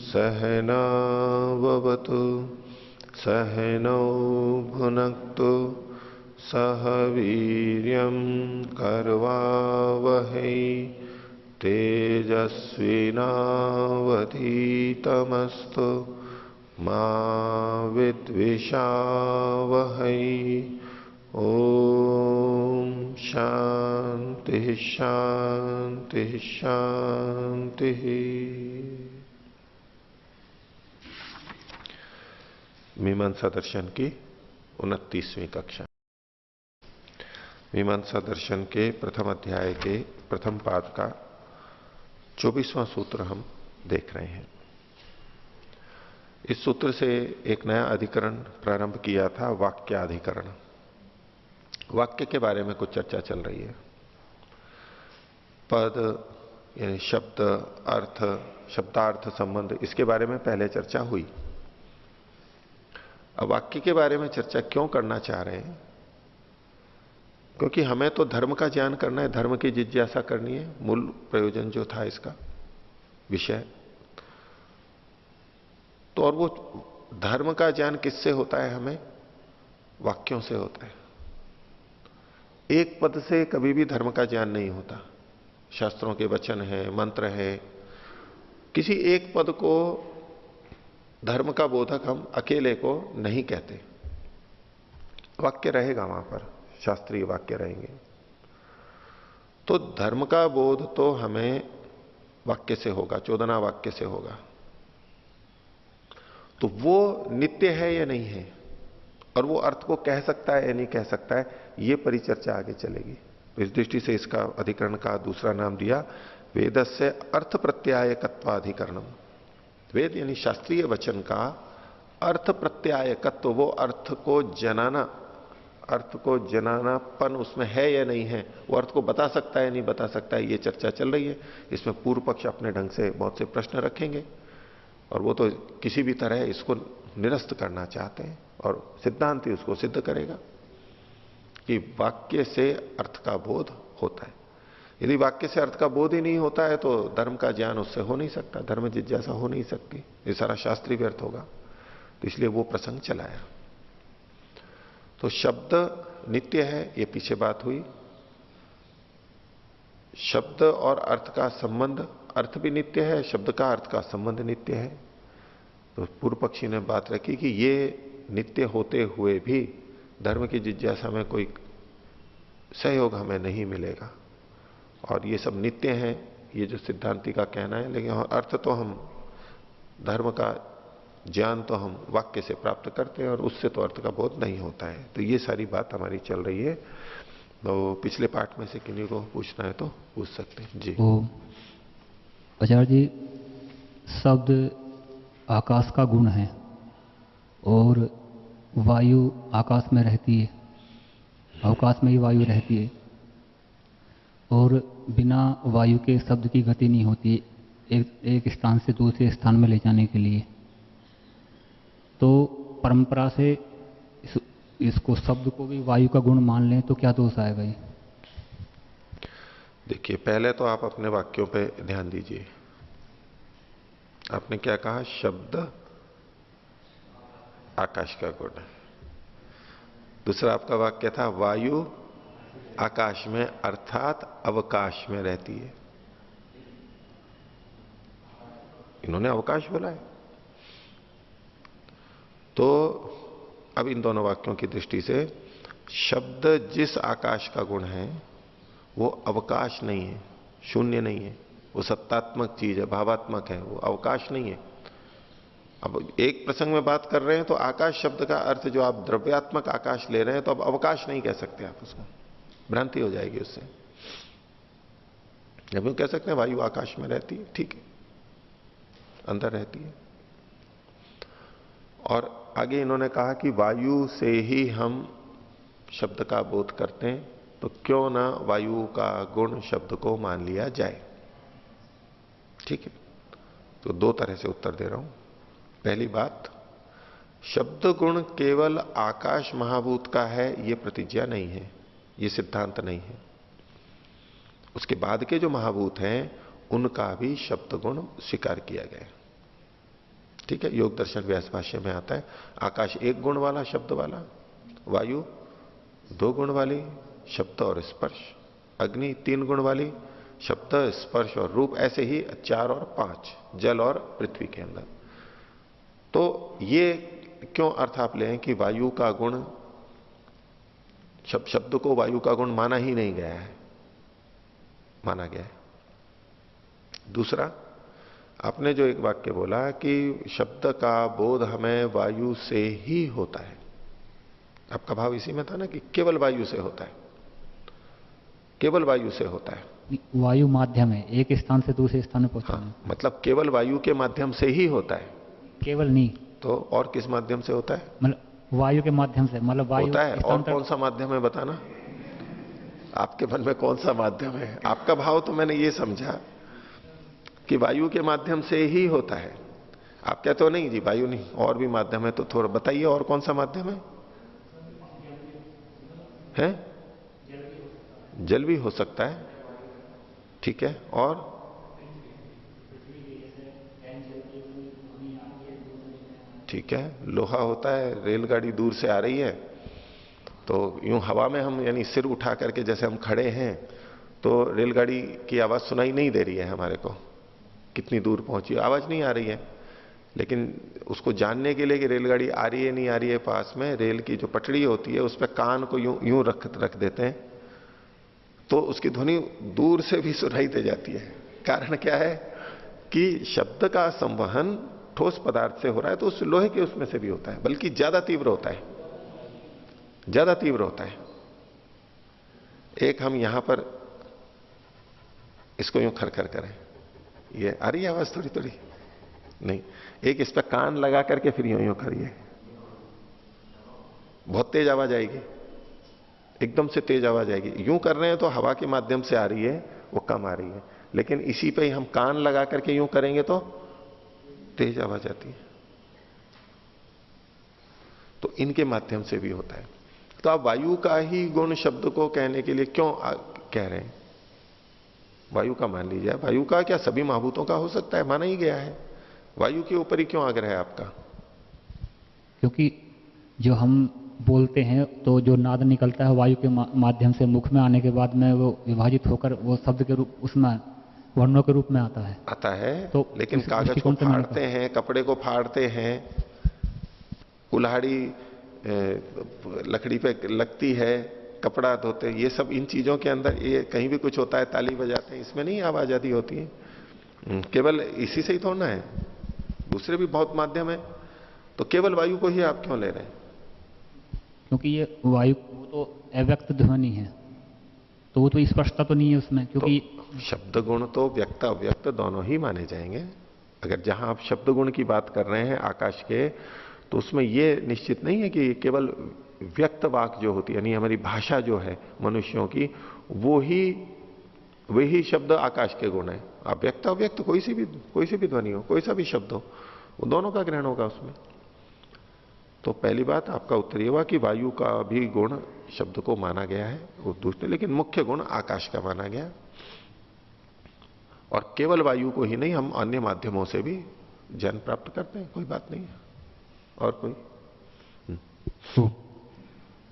सहनाववतु सहनौ भुनक्तु सह वीर्यं करवावहै तेजस्विनावधीतमस्तु मा विद्विषावहै। ओम शांति शांति शांति। मीमांसा दर्शन की 29वीं कक्षा। मीमांसा दर्शन के प्रथम अध्याय के प्रथम पाद का 24वां सूत्र हम देख रहे हैं। इस सूत्र से एक नया अधिकरण प्रारंभ किया था, वाक्याधिकरण। वाक्य के बारे में कुछ चर्चा चल रही है। पद यानी शब्द, अर्थ, शब्दार्थ संबंध, इसके बारे में पहले चर्चा हुई। अब वाक्य के बारे में चर्चा क्यों करना चाह रहे हैं? क्योंकि हमें तो धर्म का ज्ञान करना है, धर्म की जिज्ञासा करनी है। मूल प्रयोजन जो था इसका विषय तो, और वो धर्म का ज्ञान किससे होता है? हमें वाक्यों से होता है। एक पद से कभी भी धर्म का ज्ञान नहीं होता। शास्त्रों के वचन है, मंत्र है, किसी एक पद को धर्म का बोधक हम अकेले को नहीं कहते। वाक्य रहेगा वहां पर, शास्त्रीय वाक्य रहेंगे। तो धर्म का बोध तो हमें वाक्य से होगा, चोदना वाक्य से होगा। तो वो नित्य है या नहीं है, और वो अर्थ को कह सकता है या नहीं कह सकता है, ये परिचर्चा आगे चलेगी। तो इस दृष्टि से इसका अधिकरण का दूसरा नाम दिया वेदस्य अर्थ प्रत्यायकत्वाधिकरणम। वेद यानी शास्त्रीय वचन का अर्थ प्रत्यायकत्व, वो अर्थ को जनाना, अर्थ को जनानापन उसमें है या नहीं है, वो अर्थ को बता सकता है नहीं बता सकता है, ये चर्चा चल रही है। इसमें पूर्व पक्ष अपने ढंग से बहुत से प्रश्न रखेंगे और वो तो किसी भी तरह इसको निरस्त करना चाहते हैं, और सिद्धांत ही उसको सिद्ध करेगा कि वाक्य से अर्थ का बोध होता है। यदि वाक्य से अर्थ का बोध ही नहीं होता है तो धर्म का ज्ञान उससे हो नहीं सकता, धर्म जिज्ञासा हो नहीं सकती, ये सारा शास्त्री व्यर्थ होगा। तो इसलिए वो प्रसंग चलाया। तो शब्द नित्य है, ये पीछे बात हुई। शब्द और अर्थ का संबंध, अर्थ भी नित्य है, शब्द का अर्थ का संबंध नित्य है। तो पूर्व पक्षी ने बात रखी कि ये नित्य होते हुए भी धर्म की जिज्ञासा में कोई सहयोग हमें नहीं मिलेगा, और ये सब नित्य हैं, ये जो सिद्धांति का कहना है। लेकिन अर्थ तो हम, धर्म का ज्ञान तो हम वाक्य से प्राप्त करते हैं, और उससे तो अर्थ का बोध नहीं होता है। तो ये सारी बात हमारी चल रही है। तो पिछले पाठ में से किन्हीं को पूछना है तो पूछ सकते हैं जी। आचार्य जी, शब्द आकाश का गुण है और वायु आकाश में रहती है, अवकाश में ही वायु रहती है, और बिना वायु के शब्द की गति नहीं होती एक स्थान से दूसरे स्थान में ले जाने के लिए। तो परंपरा से इसको शब्द को भी वायु का गुण मान लें तो क्या दोष आएगा? ये देखिए, पहले तो आप अपने वाक्यों पे ध्यान दीजिए। आपने क्या कहा? शब्द आकाश का गुण है। दूसरा आपका वाक्य था वायु आकाश में अर्थात अवकाश में रहती है। इन्होंने अवकाश बोला है। तो अब इन दोनों वाक्यों की दृष्टि से शब्द जिस आकाश का गुण है वो अवकाश नहीं है, शून्य नहीं है, वो सत्तात्मक चीज है, भावात्मक है, वो अवकाश नहीं है। अब एक प्रसंग में बात कर रहे हैं तो आकाश शब्द का अर्थ जो आप द्रव्यात्मक आकाश ले रहे हैं, तो अब अवकाश नहीं कह सकते आप उसको, भ्रांति हो जाएगी उससे। जब हम कह सकते हैं वायु आकाश में रहती है, ठीक है, अंदर रहती है। और आगे इन्होंने कहा कि वायु से ही हम शब्द का बोध करते हैं, तो क्यों ना वायु का गुण शब्द को मान लिया जाए। ठीक है, तो दो तरह से उत्तर दे रहा हूं। पहली बात, शब्द गुण केवल आकाश महाभूत का है यह प्रतिज्ञा नहीं है, यह सिद्धांत नहीं है। उसके बाद के जो महाभूत हैं उनका भी शब्द गुण स्वीकार किया गया है। ठीक है, योग दर्शन व्यास भाष्य में आता है, आकाश एक गुण वाला शब्द वाला, वायु दो गुण वाली शब्द और स्पर्श, अग्नि तीन गुण वाली शब्द स्पर्श और रूप, ऐसे ही 4 और 5 जल और पृथ्वी के अंदर। तो ये क्यों अर्थ आप लें कि वायु का गुण, शब्द को वायु का गुण माना ही नहीं गया है, माना गया है। दूसरा, आपने जो एक वाक्य बोला कि शब्द का बोध हमें वायु से ही होता है, आपका भाव इसी में था ना कि केवल वायु से होता है, केवल वायु से होता है। वायु माध्यम है, एक स्थान से दूसरे स्थान में पहुंचाने। हाँ, मतलब केवल वायु के माध्यम से ही होता है। केवल नहीं तो और किस माध्यम से होता है? मतलब वायु के माध्यम से, मतलब वायु होता है। और कौन सा माध्यम है बताना, आपके मन में कौन सा माध्यम है? आपका भाव तो मैंने ये समझा कि वायु के माध्यम से ही होता है। आप कहते हो नहीं जी वायु नहीं, और भी माध्यम है, तो थोड़ा बताइए और कौन सा माध्यम है? जल भी हो सकता है, ठीक है, और ठीक है, लोहा होता है, रेलगाड़ी दूर से आ रही है तो यूं हवा में हम, यानी सिर उठा करके जैसे हम खड़े हैं तो रेलगाड़ी की आवाज सुनाई नहीं दे रही है हमारे को, कितनी दूर पहुंची आवाज नहीं आ रही है, लेकिन उसको जानने के लिए कि रेलगाड़ी आ रही है नहीं आ रही है, पास में रेल की जो पटड़ी होती है उस पर कान को यूं यूं रख देते हैं तो उसकी ध्वनि दूर से भी सुनाई दे जाती है। कारण क्या है कि शब्द का संवहन ठोस पदार्थ से हो रहा है, तो उस लोहे के उसमें से भी होता है, बल्कि ज्यादा तीव्र होता है, ज्यादा तीव्र होता है। एक हम यहां पर इसको यूं खरखर करें, ये आ रही है आवाज थोड़ी थोड़ी, नहीं, एक इस पर कान लगा करके फिर यूं यूं करिए, बहुत तेज आवाज आएगी, एकदम से तेज आवाज आएगी। यूं कर रहे हैं तो हवा के माध्यम से आ रही है, वो कम आ रही है, लेकिन इसी पे ही हम कान लगा करके यूं करेंगे तो तेज आवाज आती है। तो इनके माध्यम से भी होता है। तो आप वायु का ही गुण शब्द को कहने के लिए क्यों कह रहे हैं? वायु का मान लीजिए, वायु का क्या सभी महाभूतों का हो सकता है, माना ही गया है। वायु के ऊपर ही क्यों आग्रह है आपका? क्योंकि जो हम बोलते हैं तो जो नाद निकलता है वायु के माध्यम से मुख में आने के बाद में वो विभाजित होकर वो शब्द के रूप, उसमें वर्णों के रूप में आता है। तो लेकिन कागज को फाड़ते हैं, कपड़े को फाड़ते हैं, कुल्हाड़ी लकड़ी पे लगती है, कपड़ा धोते, ये सब इन चीजों के अंदर ये कहीं भी कुछ होता है, ताली बजाते हैं, इसमें नहीं आवाज आदि होती है। केवल इसी से ही थोड़ा है, दूसरे भी बहुत माध्यम है। तो केवल वायु को ही आप क्यों ले रहे हैं? क्योंकि ये वायु वो तो अव्यक्त ध्वनि है, तो वो तो स्पष्टता तो नहीं है उसमें, क्योंकि तो शब्द गुण तो व्यक्त अव्यक्त दोनों ही माने जाएंगे। अगर जहां आप शब्द गुण की बात कर रहे हैं आकाश के, तो उसमें यह निश्चित नहीं है कि केवल व्यक्त वाक जो होती है, यानी हमारी भाषा जो है मनुष्यों की, वही शब्द आकाश के गुण है। आप व्यक्त अव्यक्त कोई सी भी ध्वनि हो, कोई सा भी शब्द हो, वो दोनों का ग्रहण होगा उसमें। तो पहली बात आपका उत्तर यह हुआ कि वायु का भी गुण शब्द को माना गया है, वो दूसरे, लेकिन मुख्य गुण आकाश का माना गया। और केवल वायु को ही नहीं, हम अन्य माध्यमों से भी जन प्राप्त करते हैं, कोई बात नहीं है। और कोई? तो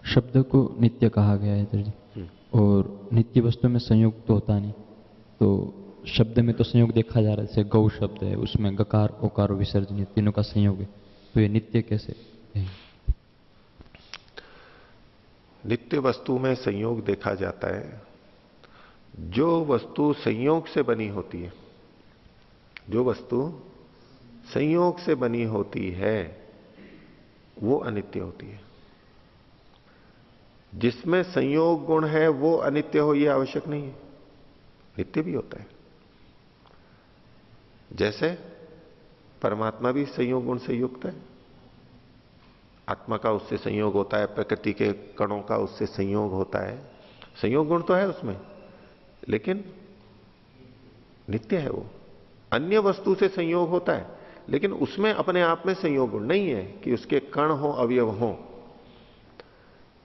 शब्द को नित्य कहा गया है सर जी, और नित्य वस्तु में संयोग तो होता नहीं, तो शब्द में तो संयोग देखा जा रहा है। जैसे गौ शब्द है, उसमें गकार ओकार विसर्जन तीनों का संयोग है, तो ये नित्य कैसे है? नित्य वस्तु में संयोग देखा जाता है। जो वस्तु संयोग से बनी होती है, जो वस्तु संयोग से बनी होती है वो अनित्य होती है। जिसमें संयोग गुण है वो अनित्य हो यह आवश्यक नहीं है, नित्य भी होता है। जैसे परमात्मा भी संयोग गुण से युक्त है, आत्मा का उससे संयोग होता है, प्रकृति के कणों का उससे संयोग होता है, संयोग गुण तो है उसमें, लेकिन नित्य है वो। अन्य वस्तु से संयोग होता है, लेकिन उसमें अपने आप में संयोग गुण नहीं है कि उसके कण हो, अवयव हो।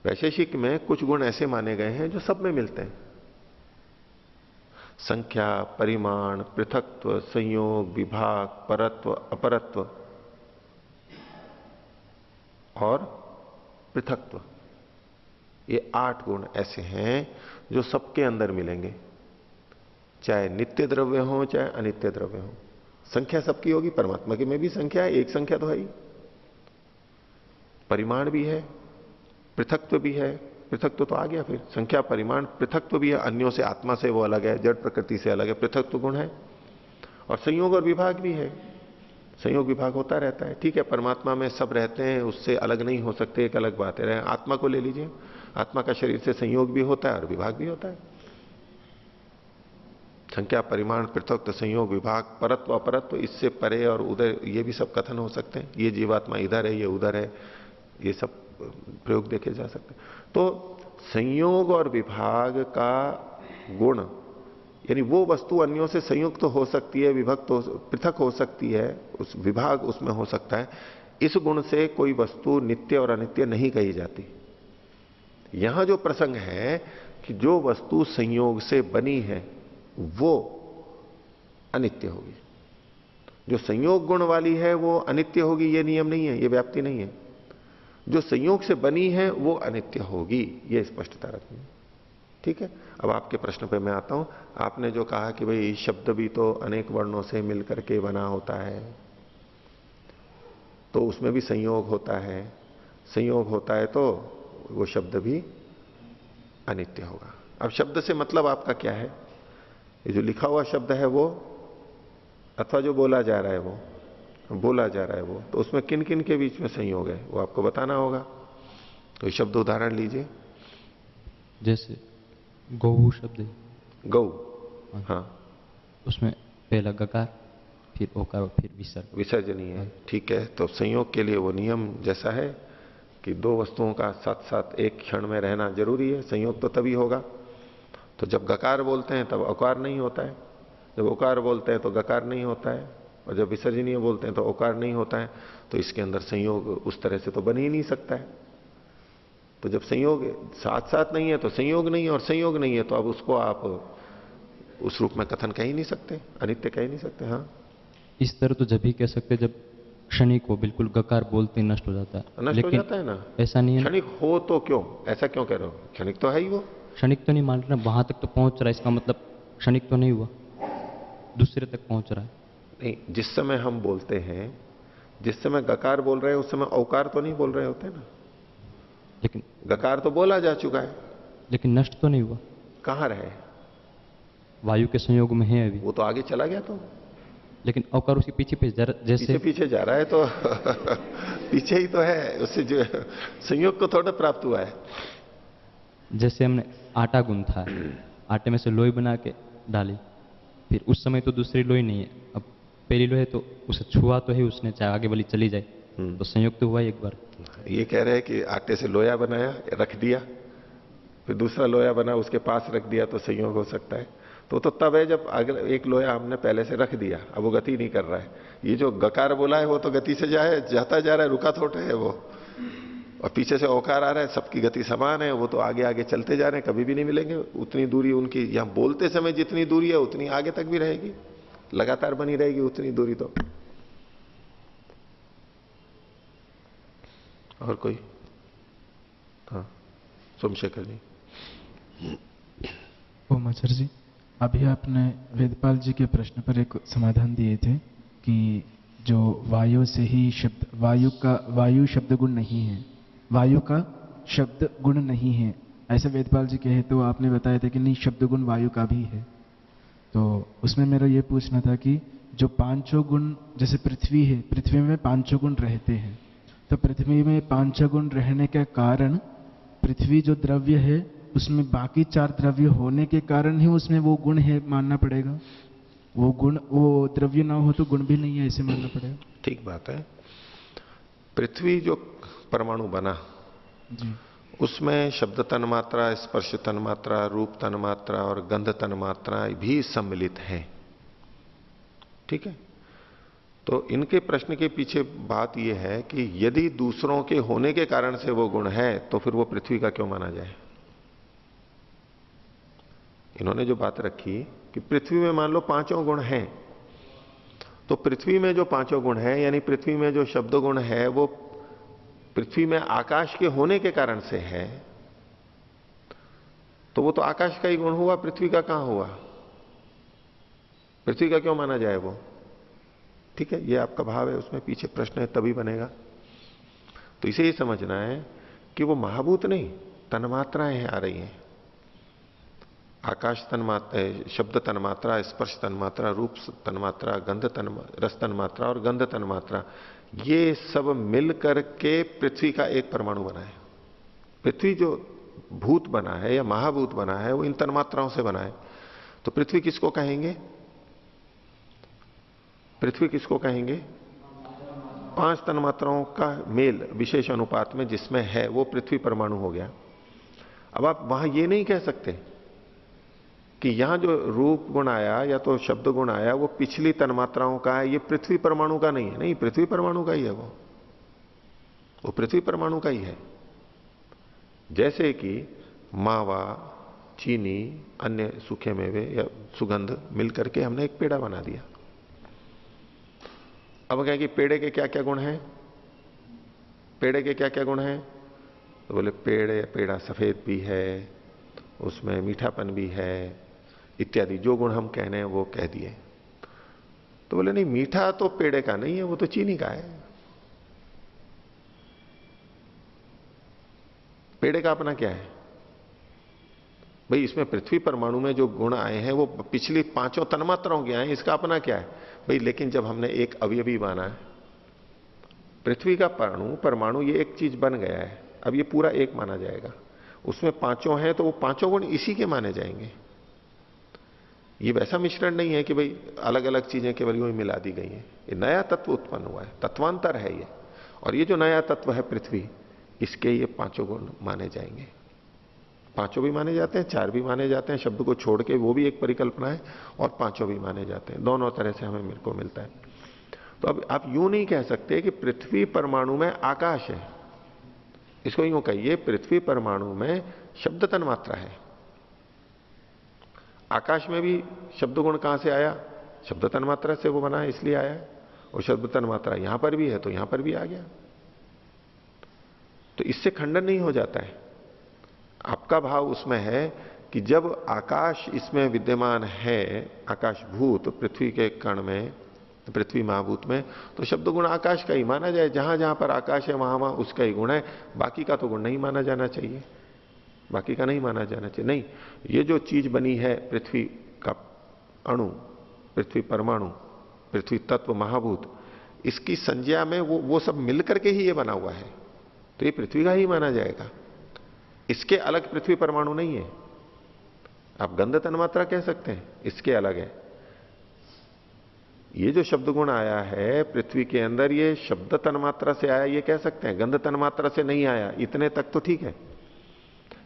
वैशेषिक में कुछ गुण ऐसे माने गए हैं जो सब में मिलते हैं। संख्या, परिमाण, पृथकत्व, संयोग, विभाग, परत्व, अपरत्व और पृथकत्व, ये 8 गुण ऐसे हैं जो सबके अंदर मिलेंगे, चाहे नित्य द्रव्य हो चाहे अनित्य द्रव्य हो। संख्या सबकी होगी, परमात्मा की में भी संख्या है, एक संख्या तो है ही। परिमाण भी है, पृथकत्व भी है। पृथकत्व तो आ गया फिर, संख्या, परिमाण, पृथकत्व भी है, अन्यों से, आत्मा से वो अलग है, जड़ प्रकृति से अलग है, पृथकत्व गुण है। और संयोग और विभाग भी है, संयोग विभाग होता रहता है। ठीक है, परमात्मा में सब रहते हैं, उससे अलग नहीं हो सकते, एक अलग बात है। आत्मा को ले लीजिए, आत्मा का शरीर से संयोग भी होता है और विभाग भी होता है। संख्या, परिमाण, पृथकत्व, संयोग, विभाग, परत्व, अपरत्व, इससे परे और उधर, ये भी सब कथन हो सकते हैं। ये जीवात्मा इधर है, ये उधर है, ये सब प्रयोग देखे जा सकते हैं। तो संयोग और विभाग का गुण, यानी वो वस्तु अन्यों से संयुक्त तो हो सकती है, विभक्त तो पृथक हो सकती है, उस विभाग उसमें हो सकता है। इस गुण से कोई वस्तु नित्य और अनित्य नहीं कही जाती। यहां जो प्रसंग है कि जो वस्तु संयोग से बनी है वो अनित्य होगी, जो संयोग गुण वाली है वो अनित्य होगी, ये नियम नहीं है, ये व्याप्ति नहीं है। जो संयोग से बनी है वो अनित्य होगी, ये स्पष्टता रखनी है। ठीक है, अब आपके प्रश्न पे मैं आता हूं। आपने जो कहा कि भाई शब्द भी तो अनेक वर्णों से मिलकर के बना होता है, तो उसमें भी संयोग होता है। संयोग होता है तो वो शब्द भी अनित्य होगा। अब शब्द से मतलब आपका क्या है? ये जो लिखा हुआ शब्द है वो, अथवा जो बोला जा रहा है वो, बोला जा रहा है वो, तो उसमें किन किन के बीच में संयोग है वो आपको बताना होगा। तो शब्द उदाहरण लीजिए। जैसे गौ शब्द है, गौ, हाँ, उसमें पहला गकार, फिर ओकार और फिर विसर्ग, विसर्जनीय है। ठीक है, तो संयोग के लिए वो नियम जैसा है कि 2 वस्तुओं का साथ साथ एक क्षण में रहना जरूरी है। संयोग तो तभी होगा, तो जब गकार बोलते हैं तब ओकार नहीं होता है, जब ओकार बोलते हैं तो गकार नहीं होता है, और जब विसर्जनीय बोलते हैं तो ओकार नहीं होता है। तो इसके अंदर संयोग उस तरह से तो बन ही नहीं सकता है। तो जब संयोग साथ साथ नहीं है तो संयोग नहीं है, और संयोग नहीं है तो अब उसको आप उस रूप में कथन कह ही नहीं सकते, अनित्य कह ही नहीं सकते। हाँ, इस तरह तो जब भी कह सकते जब क्षणिक हो, बिल्कुल गकार बोलते ही नष्ट हो जाता है। नष्ट हो जाता है ना, ऐसा नहीं है। क्षणिक हो तो क्यों, ऐसा क्यों कह रहे हो? क्षणिक तो है ही वो। क्षणिक तो नहीं मान रहे, वहां तक तो पहुंच रहा है, इसका मतलब क्षणिक तो नहीं हुआ, दूसरे तक पहुंच रहा है। नहीं, जिस समय हम बोलते हैं, जिस समय गकार बोल रहे हैं उस समय औकार तो नहीं बोल रहे होते ना, लेकिन गकार तो बोला जा चुका है, लेकिन नष्ट तो नहीं हुआ। कहां रहे? वायु के संयोग में है अभी, वो तो आगे चला गया। तो लेकिन औकार उसके पीछे पीछे जैसे पीछे जा रहा है तो पीछे ही तो है, उससे जो संयोग को थोड़ा प्राप्त हुआ है। जैसे हमने आटा गूंथा है, आटे में से लोई बना के डाली, फिर उस समय तो दूसरी लोई नहीं है, अब पहली लोई है तो उसे छुआ तो है उसने, चाहे आगे वाली चली जाए, तो संयोग तो हुआ ही एक बार। ये कह रहे हैं कि आटे से लोया बनाया, रख दिया, फिर दूसरा लोया बना उसके पास रख दिया, तो संयोग हो सकता है। तो तब है जब अगर एक लोया हमने पहले से रख दिया, अब वो गति नहीं कर रहा है। ये जो गकार बोला है वो तो गति से जाता जा रहा है, रुका थोड़ा है वो, और पीछे से ओकार आ रहा है, सबकी गति समान है, वो तो आगे आगे चलते जा रहे हैं, कभी भी नहीं मिलेंगे। उतनी दूरी उनकी, यहां बोलते समय जितनी दूरी है उतनी आगे तक भी रहेगी, लगातार बनी रहेगी उतनी दूरी। तो और कोई? हाँ, सोमशेखर जी। ओम आचार्य जी, अभी आपने वेदपाल जी के प्रश्न पर एक समाधान दिए थे कि जो वायु से ही शब्द, वायु शब्द गुण नहीं है, वायु का शब्द गुण नहीं है, ऐसे वेदपाल जी कहे, तो आपने बताया था कि नहीं, शब्द गुण वायु का भी है। तो उसमें मेरा ये पूछना था कि जो 5 गुण, जैसे पृथ्वी है, पृथ्वी में 5 गुण रहते हैं, तो पृथ्वी में 5 गुण रहने के कारण पृथ्वी जो द्रव्य है उसमें बाकी 4 द्रव्य होने के कारण ही उसमें वो गुण है मानना पड़ेगा? वो गुण, वो द्रव्य ना हो तो गुण भी नहीं है, ऐसे मानना पड़ेगा? ठीक बात है। पृथ्वी जो परमाणु बना जी, उसमें शब्द तन्मात्रा, स्पर्श तन्मात्रा, रूप तन्मात्रा और गंध तन्मात्रा भी सम्मिलित हैं। ठीक है। तो इनके प्रश्न के पीछे बात यह है कि यदि दूसरों के होने के कारण से वो गुण है तो फिर वो पृथ्वी का क्यों माना जाए। इन्होंने जो बात रखी कि पृथ्वी में मान लो पांचों गुण हैं, तो पृथ्वी में जो पांचों गुण हैं, यानी पृथ्वी में जो शब्द गुण है वो पृथ्वी में आकाश के होने के कारण से है, तो वो तो आकाश का ही गुण हुआ, पृथ्वी का कहां हुआ। पृथ्वी का क्यों माना जाए वो। ठीक है, ये आपका भाव है, उसमें पीछे प्रश्न है तभी बनेगा। तो इसे ये समझना है कि वो महाभूत नहीं, तन्मात्राएं आ रही हैं। आकाश तन्मात्रा, शब्द तन्मात्रा, स्पर्श तन्मात्रा, रूप तन्मात्रा, गंध रस तन्मात्रा और गंध तन्मात्रा, ये सब मिल करके पृथ्वी का एक परमाणु बना है। पृथ्वी जो भूत बना है या महाभूत बना है वो इन तन्मात्राओं से बना है। तो पृथ्वी किसको कहेंगे। पृथ्वी किसको कहेंगे। पांच तन्मात्राओं का मेल विशेष अनुपात में जिसमें है वो पृथ्वी परमाणु हो गया। अब आप वहां ये नहीं कह सकते कि यहां जो रूप गुण आया या तो शब्द गुण आया वो पिछली तन्मात्राओं का है, ये पृथ्वी परमाणु का नहीं है। नहीं, पृथ्वी परमाणु का ही है वो पृथ्वी परमाणु का ही है। जैसे कि मावा, चीनी, अन्य सूखे मेवे या सुगंध मिलकर के हमने एक पेड़ा बना दिया। अब क्या कि पेड़े के क्या क्या गुण हैं। पेड़े के क्या क्या गुण हैं, तो बोले पेड़ा सफेद भी है, उसमें मीठापन भी है, इत्यादि जो गुण हम कहने हैं वो कह दिए। तो बोले नहीं, मीठा तो पेड़े का नहीं है, वो तो चीनी का है। पेड़े का अपना क्या है भाई। इसमें पृथ्वी परमाणु में जो गुण आए हैं वो पिछली पांचों तन्मात्राओं के आए हैं, इसका अपना क्या है भाई। लेकिन जब हमने एक अवयवी माना है, पृथ्वी का परमाणु ये एक चीज बन गया है, अब ये पूरा एक माना जाएगा। उसमें पांचों हैं तो वो पांचों गुण इसी के माने जाएंगे। ये वैसा मिश्रण नहीं है कि भाई अलग अलग चीजें केवल यूं ही मिला दी गई हैं। ये नया तत्व उत्पन्न हुआ है, तत्वांतर है ये। और ये जो नया तत्व है पृथ्वी, इसके ये पांचों गुण माने जाएंगे। पांचों भी माने जाते हैं, चार भी माने जाते हैं, शब्द को छोड़ के वो भी एक परिकल्पना है, और पांचों भी माने जाते हैं। दोनों तरह से हमें मेरे को मिलता है। तो अब आप यूं नहीं कह सकते कि पृथ्वी परमाणु में आकाश है। इसको यूं कहिए, पृथ्वी परमाणु में शब्द तन्मात्रा है। आकाश में भी शब्द गुण कहां से आया, शब्द तन्मात्रा से वो बना है, इसलिए आया है। और शब्द तन्मात्रा यहां पर भी है तो यहां पर भी आ गया। तो इससे खंडन नहीं हो जाता है। आपका भाव उसमें है कि जब आकाश इसमें विद्यमान है, आकाशभूत पृथ्वी के कण में, पृथ्वी महाभूत में, तो शब्द गुण आकाश का ही माना जाए। जहां जहां पर आकाश है वहां वहां उसका ही गुण है, बाकी का तो गुण नहीं माना जाना चाहिए। बाकी का नहीं माना जाना चाहिए। नहीं, ये जो चीज बनी है पृथ्वी का अणु, पृथ्वी परमाणु, पृथ्वी तत्व महाभूत, इसकी संज्ञा में वो सब मिलकर के ही ये बना हुआ है, तो ये पृथ्वी का ही माना जाएगा। इसके अलग पृथ्वी परमाणु नहीं है। आप गंध तन्मात्रा कह सकते हैं, इसके अलग है। ये जो शब्द गुण आया है पृथ्वी के अंदर, ये शब्द तन्मात्रा से आया, ये कह सकते हैं। गंध तन्मात्रा से नहीं आया, इतने तक तो ठीक है।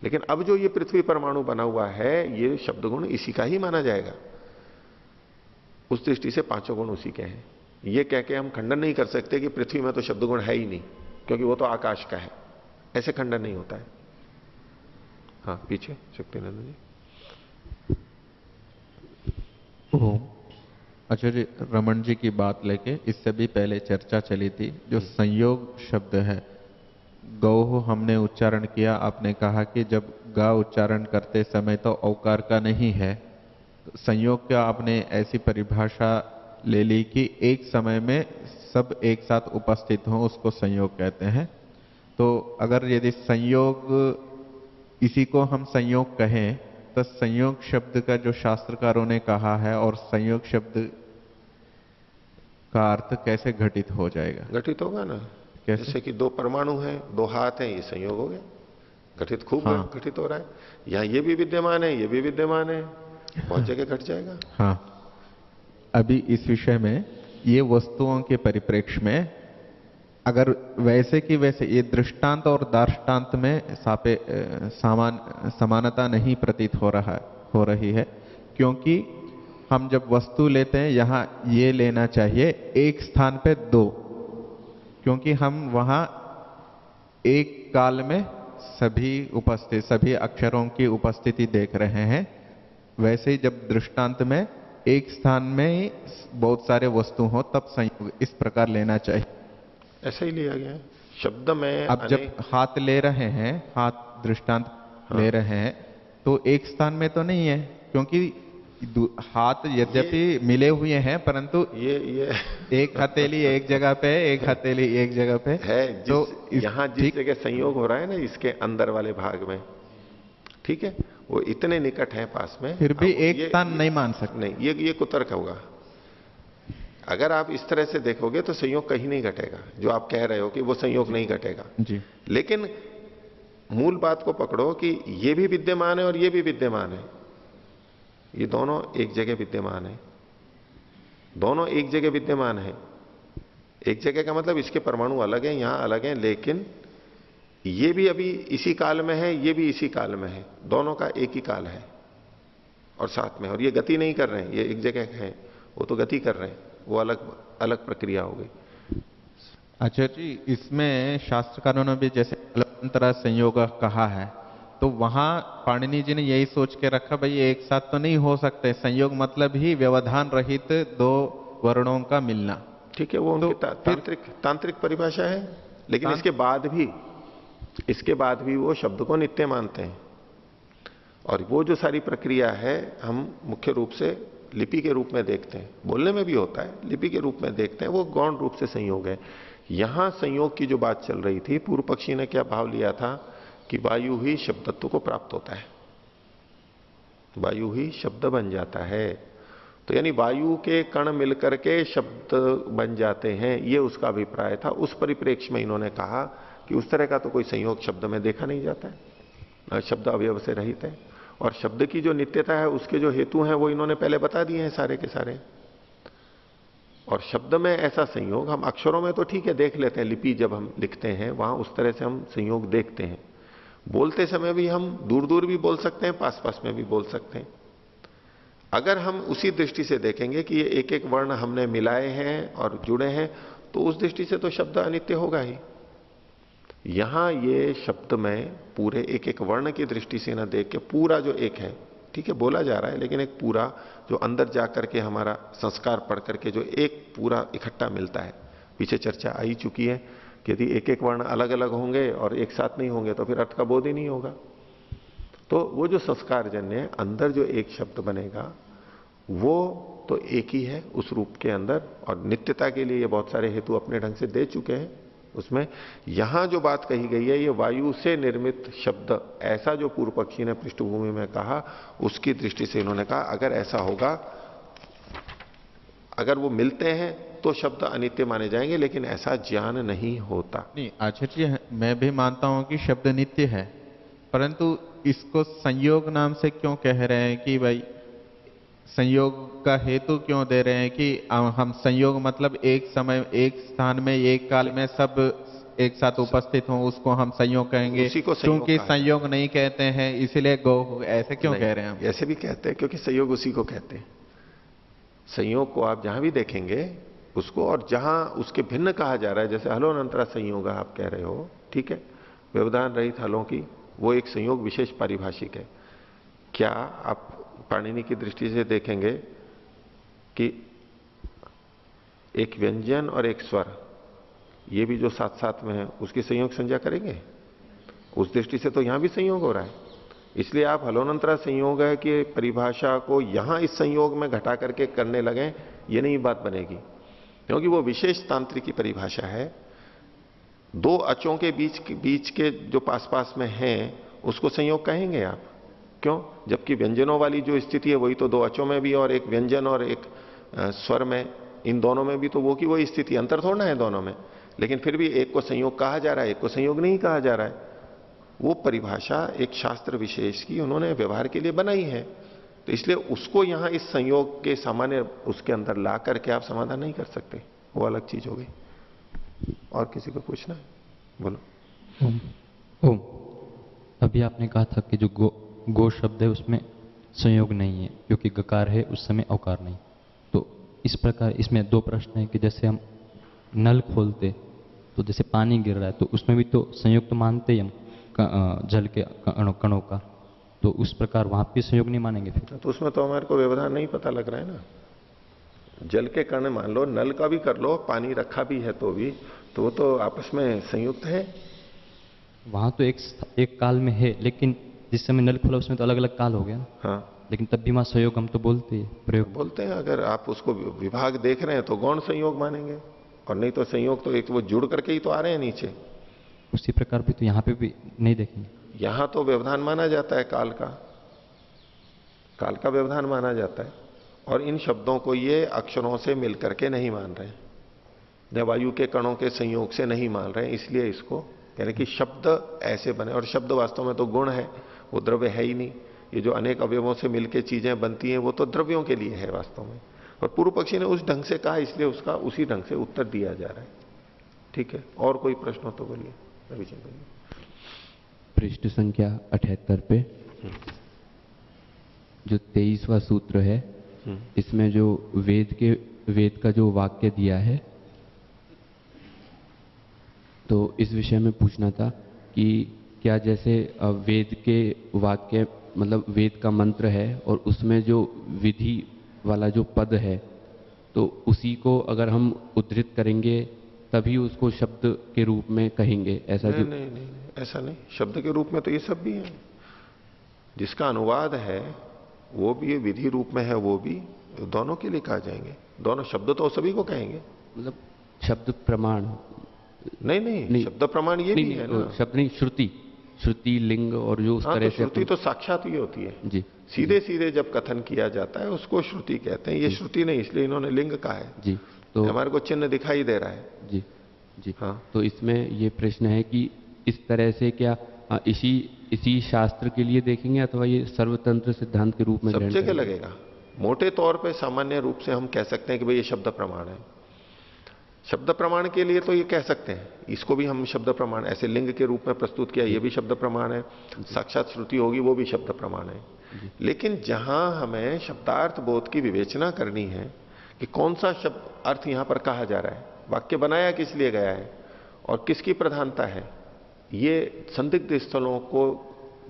लेकिन अब जो ये पृथ्वी परमाणु बना हुआ है, ये शब्द गुण इसी का ही माना जाएगा। उस दृष्टि से पांचों गुण उसी के हैं। ये कह के हम खंडन नहीं कर सकते कि पृथ्वी में तो शब्द गुण है ही नहीं, क्योंकि वो तो आकाश का है। ऐसे खंडन नहीं होता है। हाँ, पीछे शक्तिनंदन जी। ओम आचार्य रमन जी की बात लेके इससे भी पहले चर्चा चली थी, जो संयोग शब्द है, गौ हमने उच्चारण किया, आपने कहा कि जब गा उच्चारण करते समय तो औकार का नहीं है। संयोग का आपने ऐसी परिभाषा ले ली कि एक समय में सब एक साथ उपस्थित हो, उसको संयोग कहते हैं। तो अगर यदि संयोग, इसी को हम संयोग कहें, तो संयोग शब्द का जो शास्त्रकारों ने कहा है और संयोग शब्द का अर्थ कैसे घटित हो जाएगा। घटित होगा ना, कैसे? जैसे कि दो परमाणु हैं, दो हाथ हैं, ये संयोग हो गया, घटित खूब हाँ। घटित हो रहा है। यहां ये भी विद्यमान है, ये भी विद्यमान है, बहुत जगह घट जाएगा। हाँ, अभी इस विषय में ये वस्तुओं के परिप्रेक्ष्य में अगर वैसे की वैसे ये दृष्टांत और दार्ष्टान्त में समानता नहीं प्रतीत हो रही है, क्योंकि हम जब वस्तु लेते हैं यहाँ ये लेना चाहिए एक स्थान पे दो, क्योंकि हम वहाँ एक काल में सभी अक्षरों की उपस्थिति देख रहे हैं। वैसे ही जब दृष्टांत में एक स्थान में ही बहुत सारे वस्तु हो तब संयोग इस प्रकार लेना चाहिए। ऐसा ही लिया गया है शब्द में। अब जब हाथ ले रहे हैं, हाथ दृष्टांत ले रहे हैं, तो एक स्थान में तो नहीं है, क्योंकि हाथ यद्यपि मिले हुए हैं परंतु ये एक हथेली एक जगह पे, एक हथेली एक जगह पे है। तो यहाँ जिस जगह संयोग हो रहा है ना, इसके अंदर वाले भाग में, ठीक है, वो इतने निकट है पास में, फिर भी एक स्थान नहीं मान सकते। नहीं, ये कुतर्क होगा। अगर आप इस तरह से देखोगे तो संयोग कहीं नहीं घटेगा। जो आप कह रहे हो कि वो संयोग नहीं घटेगा जी, लेकिन मूल बात को पकड़ो कि ये भी विद्यमान है और ये भी विद्यमान है। ये दोनों एक जगह विद्यमान है, दोनों एक जगह विद्यमान है। एक जगह का मतलब इसके परमाणु अलग हैं, यहां अलग हैं, लेकिन ये भी अभी इसी काल में है, ये भी इसी काल में है। दोनों का एक ही काल है और साथ में, और ये गति नहीं कर रहे हैं, ये एक जगह है, वो तो गति कर रहे हैं, वो अलग अलग प्रक्रिया हो गई। अच्छा जी, इसमें शास्त्रकारों ने भी जैसे अलंतरा संयोग कहा है, तो वहां पाणिनि जी ने यही सोच के रखा भाई एक साथ तो नहीं हो सकते, संयोग मतलब ही व्यवधान रहित दो वर्णों का मिलना। ठीक है, वो उनकी तांत्रिक परिभाषा है, लेकिन इसके बाद भी वो शब्द को नित्य मानते हैं। और वो जो सारी प्रक्रिया है हम मुख्य रूप से लिपि के रूप में देखते हैं, बोलने में भी होता है, लिपि के रूप में देखते हैं, वो गौण रूप से संयोग है। यहां संयोग की जो बात चल रही थी, पूर्व पक्षी ने क्या भाव लिया था कि वायु ही शब्दत्व को प्राप्त होता है, वायु ही शब्द बन जाता है। तो यानी वायु के कण मिलकर के शब्द बन जाते हैं, ये उसका अभिप्राय था। उस परिप्रेक्ष्य में इन्होंने कहा कि उस तरह का तो कोई संयोग शब्द में देखा नहीं जाता है, शब्द अवयव से रहित है। और शब्द की जो नित्यता है, उसके जो हेतु हैं वो इन्होंने पहले बता दिए हैं सारे के सारे। और शब्द में ऐसा संयोग हम अक्षरों में तो ठीक है देख लेते हैं, लिपि जब हम लिखते हैं वहां उस तरह से हम संयोग देखते हैं। बोलते समय भी हम दूर दूर भी बोल सकते हैं, पास पास में भी बोल सकते हैं। अगर हम उसी दृष्टि से देखेंगे कि ये एक एक वर्ण हमने मिलाए हैं और जुड़े हैं, तो उस दृष्टि से तो शब्द अनित्य होगा ही। यहां ये शब्द में पूरे एक एक वर्ण की दृष्टि से ना देख के पूरा जो एक है, ठीक है बोला जा रहा है, लेकिन एक पूरा जो अंदर जाकर के हमारा संस्कार पढ़ करके जो एक पूरा इकट्ठा मिलता है। पीछे चर्चा आई चुकी है कि यदि एक एक वर्ण अलग अलग होंगे और एक साथ नहीं होंगे तो फिर अर्थ का बोध ही नहीं होगा। तो वो जो संस्कार जन्य है, अंदर जो एक शब्द बनेगा वो तो एक ही है उस रूप के अंदर। और नित्यता के लिए ये बहुत सारे हेतु अपने ढंग से दे चुके हैं उसमें। यहां जो बात कही गई है, ये वायु से निर्मित शब्द, ऐसा जो पूर्व पक्षी ने पृष्ठभूमि में कहा, उसकी दृष्टि से इन्होंने कहा अगर ऐसा होगा, अगर वो मिलते हैं तो शब्द अनित्य माने जाएंगे, लेकिन ऐसा ज्ञान नहीं होता। नहीं आचार्य जी, मैं भी मानता हूं कि शब्द नित्य है, परंतु इसको संयोग नाम से क्यों कह रहे हैं कि भाई संयोग का हेतु क्यों दे रहे हैं कि हम संयोग मतलब एक समय एक स्थान में एक काल में सब एक साथ उपस्थित हों, उसको हम संयोग कहेंगे। क्योंकि संयोग नहीं कहते हैं इसीलिए गो, ऐसे क्यों कह रहे हैं हम? ऐसे भी कहते हैं क्योंकि संयोग उसी को कहते हैं। संयोग को आप जहां भी देखेंगे उसको, और जहां उसके भिन्न कहा जा रहा है, जैसे हलोनंतरा संयोग आप कह रहे हो, ठीक है, व्यवधान रहित हलों की, वो एक संयोग विशेष पारिभाषिक है। क्या आप पाणिनि की दृष्टि से देखेंगे कि एक व्यंजन और एक स्वर, ये भी जो साथ साथ में है, उसकी संयोग संज्ञा करेंगे? उस दृष्टि से तो यहां भी संयोग हो रहा है। इसलिए आप हलोनंतरा संयोग है कि परिभाषा को यहां इस संयोग में घटा करके करने लगे, ये नहीं बात बनेगी, क्योंकि वो विशेष तांत्रिक की परिभाषा है। दो अचों के बीच के जो पास पास में हैं उसको संयोग कहेंगे आप, क्यों? जबकि व्यंजनों वाली जो स्थिति है वही तो दो अचों में भी, और एक व्यंजन और एक स्वर में, इन दोनों में भी तो वो की वही स्थिति, अंतर थोड़ा है दोनों में। लेकिन फिर भी एक को संयोग कहा जा रहा है, एक को संयोग नहीं कहा जा रहा है। वो परिभाषा एक शास्त्र विशेष की उन्होंने व्यवहार के लिए बनाई है, तो इसलिए उसको यहां इस संयोग के सामान्य उसके अंदर ला करके आप समाधान नहीं कर सकते, वो अलग चीज हो गई। और किसी को पूछना है? बोलो। ओम। ओम। अभी आपने कहा था कि जो गो शब्द है उसमें संयोग नहीं है क्योंकि गकार है उस समय औकार नहीं। तो इस प्रकार इसमें दो प्रश्न है कि जैसे हम नल खोलते तो जैसे पानी गिर रहा है तो उसमें भी तो संयोग तो मानते ही हम जल के कणों का, तो उस प्रकार वहां भी संयोग नहीं मानेंगे फिर? तो उसमें तो हमारे को व्यवधान नहीं पता लग रहा है ना। जल के कण मान लो, नल का भी कर लो, पानी रखा भी है तो भी, तो वो तो आपस में संयुक्त है। वहां तो एक काल में है, लेकिन जिस समय नल खुला उसमें तो अलग अलग काल हो गया ना। हाँ, लेकिन तब भी वहां संयोग हम तो बोलते हैं, प्रयोग बोलते हैं। अगर आप उसको विभाग देख रहे हैं तो गौण संयोग मानेंगे, और नहीं तो संयोग तो एक वो जुड़ करके ही तो आ रहे हैं नीचे। उसी प्रकार भी तो यहाँ पे भी नहीं देखेंगे। यहां तो व्यवधान माना जाता है काल का, काल का व्यवधान माना जाता है। और इन शब्दों को ये अक्षरों से मिलकर के नहीं मान रहे, या वायु के कणों के संयोग से नहीं मान रहे, इसलिए इसको कह रहे कि शब्द ऐसे बने। और शब्द वास्तव में तो गुण है, वो द्रव्य है ही नहीं। ये जो अनेक अवयवों से मिलकर चीजें बनती हैं वो तो द्रव्यों के लिए है वास्तव में। और पूर्व पक्षी ने उस ढंग से कहा, इसलिए उसका उसी ढंग से उत्तर दिया जा रहा है। ठीक है, और कोई प्रश्न हो तो बोलिए रविचंद्र जी। पृष्ठ संख्या 78 पे जो 23वां सूत्र है, इसमें जो वेद का जो वाक्य दिया है, तो इस विषय में पूछना था कि क्या जैसे वेद के वाक्य मतलब वेद का मंत्र है और उसमें जो विधि वाला जो पद है, तो उसी को अगर हम उद्धृत करेंगे तभी उसको शब्द के रूप में कहेंगे, ऐसा? नहीं, नहीं, नहीं, ऐसा नहीं। शब्द के रूप में तो ये सब भी है। जिसका अनुवाद है वो भी विधि रूप में है, वो भी दोनों के लिए कहा जाएंगे। दोनों शब्द तो सभी को कहेंगे। मतलब शब्द प्रमाण? नहीं, नहीं, शब्द प्रमाण ये भी है ना। शब्द नहीं, श्रुति लिंग और जो उस तरह तो से श्रुति तो साक्षात ही होती है जी। सीधे सीधे जब कथन किया जाता है उसको श्रुति कहते हैं। ये श्रुति नहीं, इसलिए इन्होंने लिंग कहा है जी। तो हमारे को चिन्ह दिखाई दे रहा है जी जी। हाँ। तो इसमें ये प्रश्न है कि इस तरह से क्या इसी शास्त्र के लिए देखेंगे अथवा ये सर्वतंत्र सिद्धांत के रूप में सब ग्रहण जगह करेंगे? लगेगा। मोटे तौर पे सामान्य रूप से हम कह सकते हैं कि भाई ये शब्द प्रमाण है। शब्द प्रमाण के लिए तो ये कह सकते हैं, इसको भी हम शब्द प्रमाण ऐसे लिंग के रूप में प्रस्तुत किया, ये भी शब्द प्रमाण है। साक्षात श्रुति होगी वो भी शब्द प्रमाण है। लेकिन जहां हमें शब्दार्थ बोध की विवेचना करनी है कि कौन सा शब्द अर्थ यहां पर कहा जा रहा है, वाक्य बनाया किस लिए गया है और किसकी प्रधानता है, ये संदिग्ध स्थलों को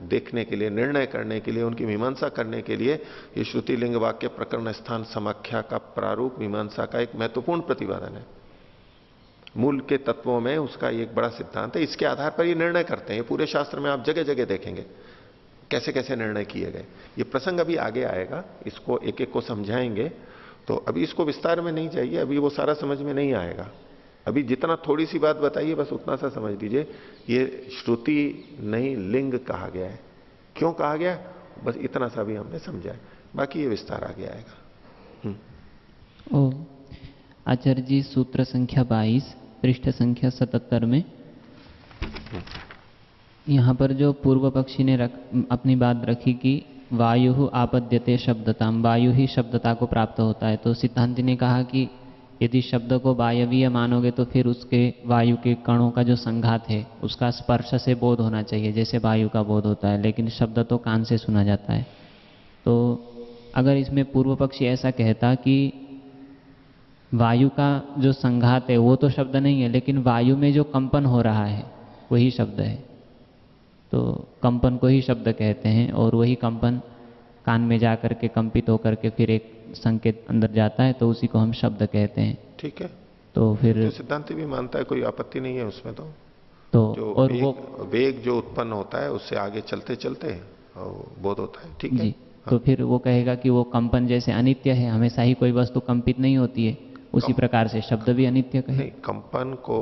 देखने के लिए, निर्णय करने के लिए, उनकी मीमांसा करने के लिए ये श्रुति लिंग वाक्य प्रकरण स्थान समाख्या का प्रारूप मीमांसा का एक महत्वपूर्ण प्रतिपादन है। मूल के तत्वों में उसका एक बड़ा सिद्धांत है। इसके आधार पर ये निर्णय करते हैं। ये पूरे शास्त्र में आप जगह जगह देखेंगे कैसे कैसे निर्णय किए गए। ये प्रसंग अभी आगे आएगा, इसको एक एक को समझाएंगे। तो अभी इसको विस्तार में नहीं चाहिए, अभी वो सारा समझ में नहीं आएगा। अभी जितना थोड़ी सी बात बताइए बस उतना सा समझ लीजिए। ये श्रुति नहीं लिंग कहा गया है, क्यों कहा गया, बस इतना सा भी हमने समझा है। बाकी ये विस्तार आगे आएगा। ओ आचार्य जी, सूत्र संख्या 22 पृष्ठ संख्या 77 में यहाँ पर जो पूर्व पक्षी ने अपनी बात रखी कि वायु आपद्यते शब्दताम, वायु ही शब्दता को प्राप्त होता है, तो सिद्धांति ने कहा कि यदि शब्द को वायवीय मानोगे तो फिर उसके वायु के कणों का जो संघात है उसका स्पर्श से बोध होना चाहिए, जैसे वायु का बोध होता है, लेकिन शब्द तो कान से सुना जाता है। तो अगर इसमें पूर्व पक्षी ऐसा कहता कि वायु का जो संघात है वो तो शब्द नहीं है, लेकिन वायु में जो कंपन हो रहा है वही शब्द है, तो कंपन को ही शब्द कहते हैं, और वही कंपन कान में जा करके कंपित होकर के फिर एक संकेत अंदर जाता है, तो उसी को हम शब्द कहते हैं। ठीक है, तो फिर सिद्धांत भी मानता है, कोई आपत्ति नहीं है उसमें। तो जो और वेग जो उत्पन्न होता है उससे आगे चलते चलते बोध होता है। ठीक है जी। तो फिर वो कहेगा कि वो कंपन जैसे अनित्य है, हमेशा ही कोई वस्तु कंपित नहीं होती है, उसी प्रकार से शब्द भी अनित्य कहे। नहीं, कंपन को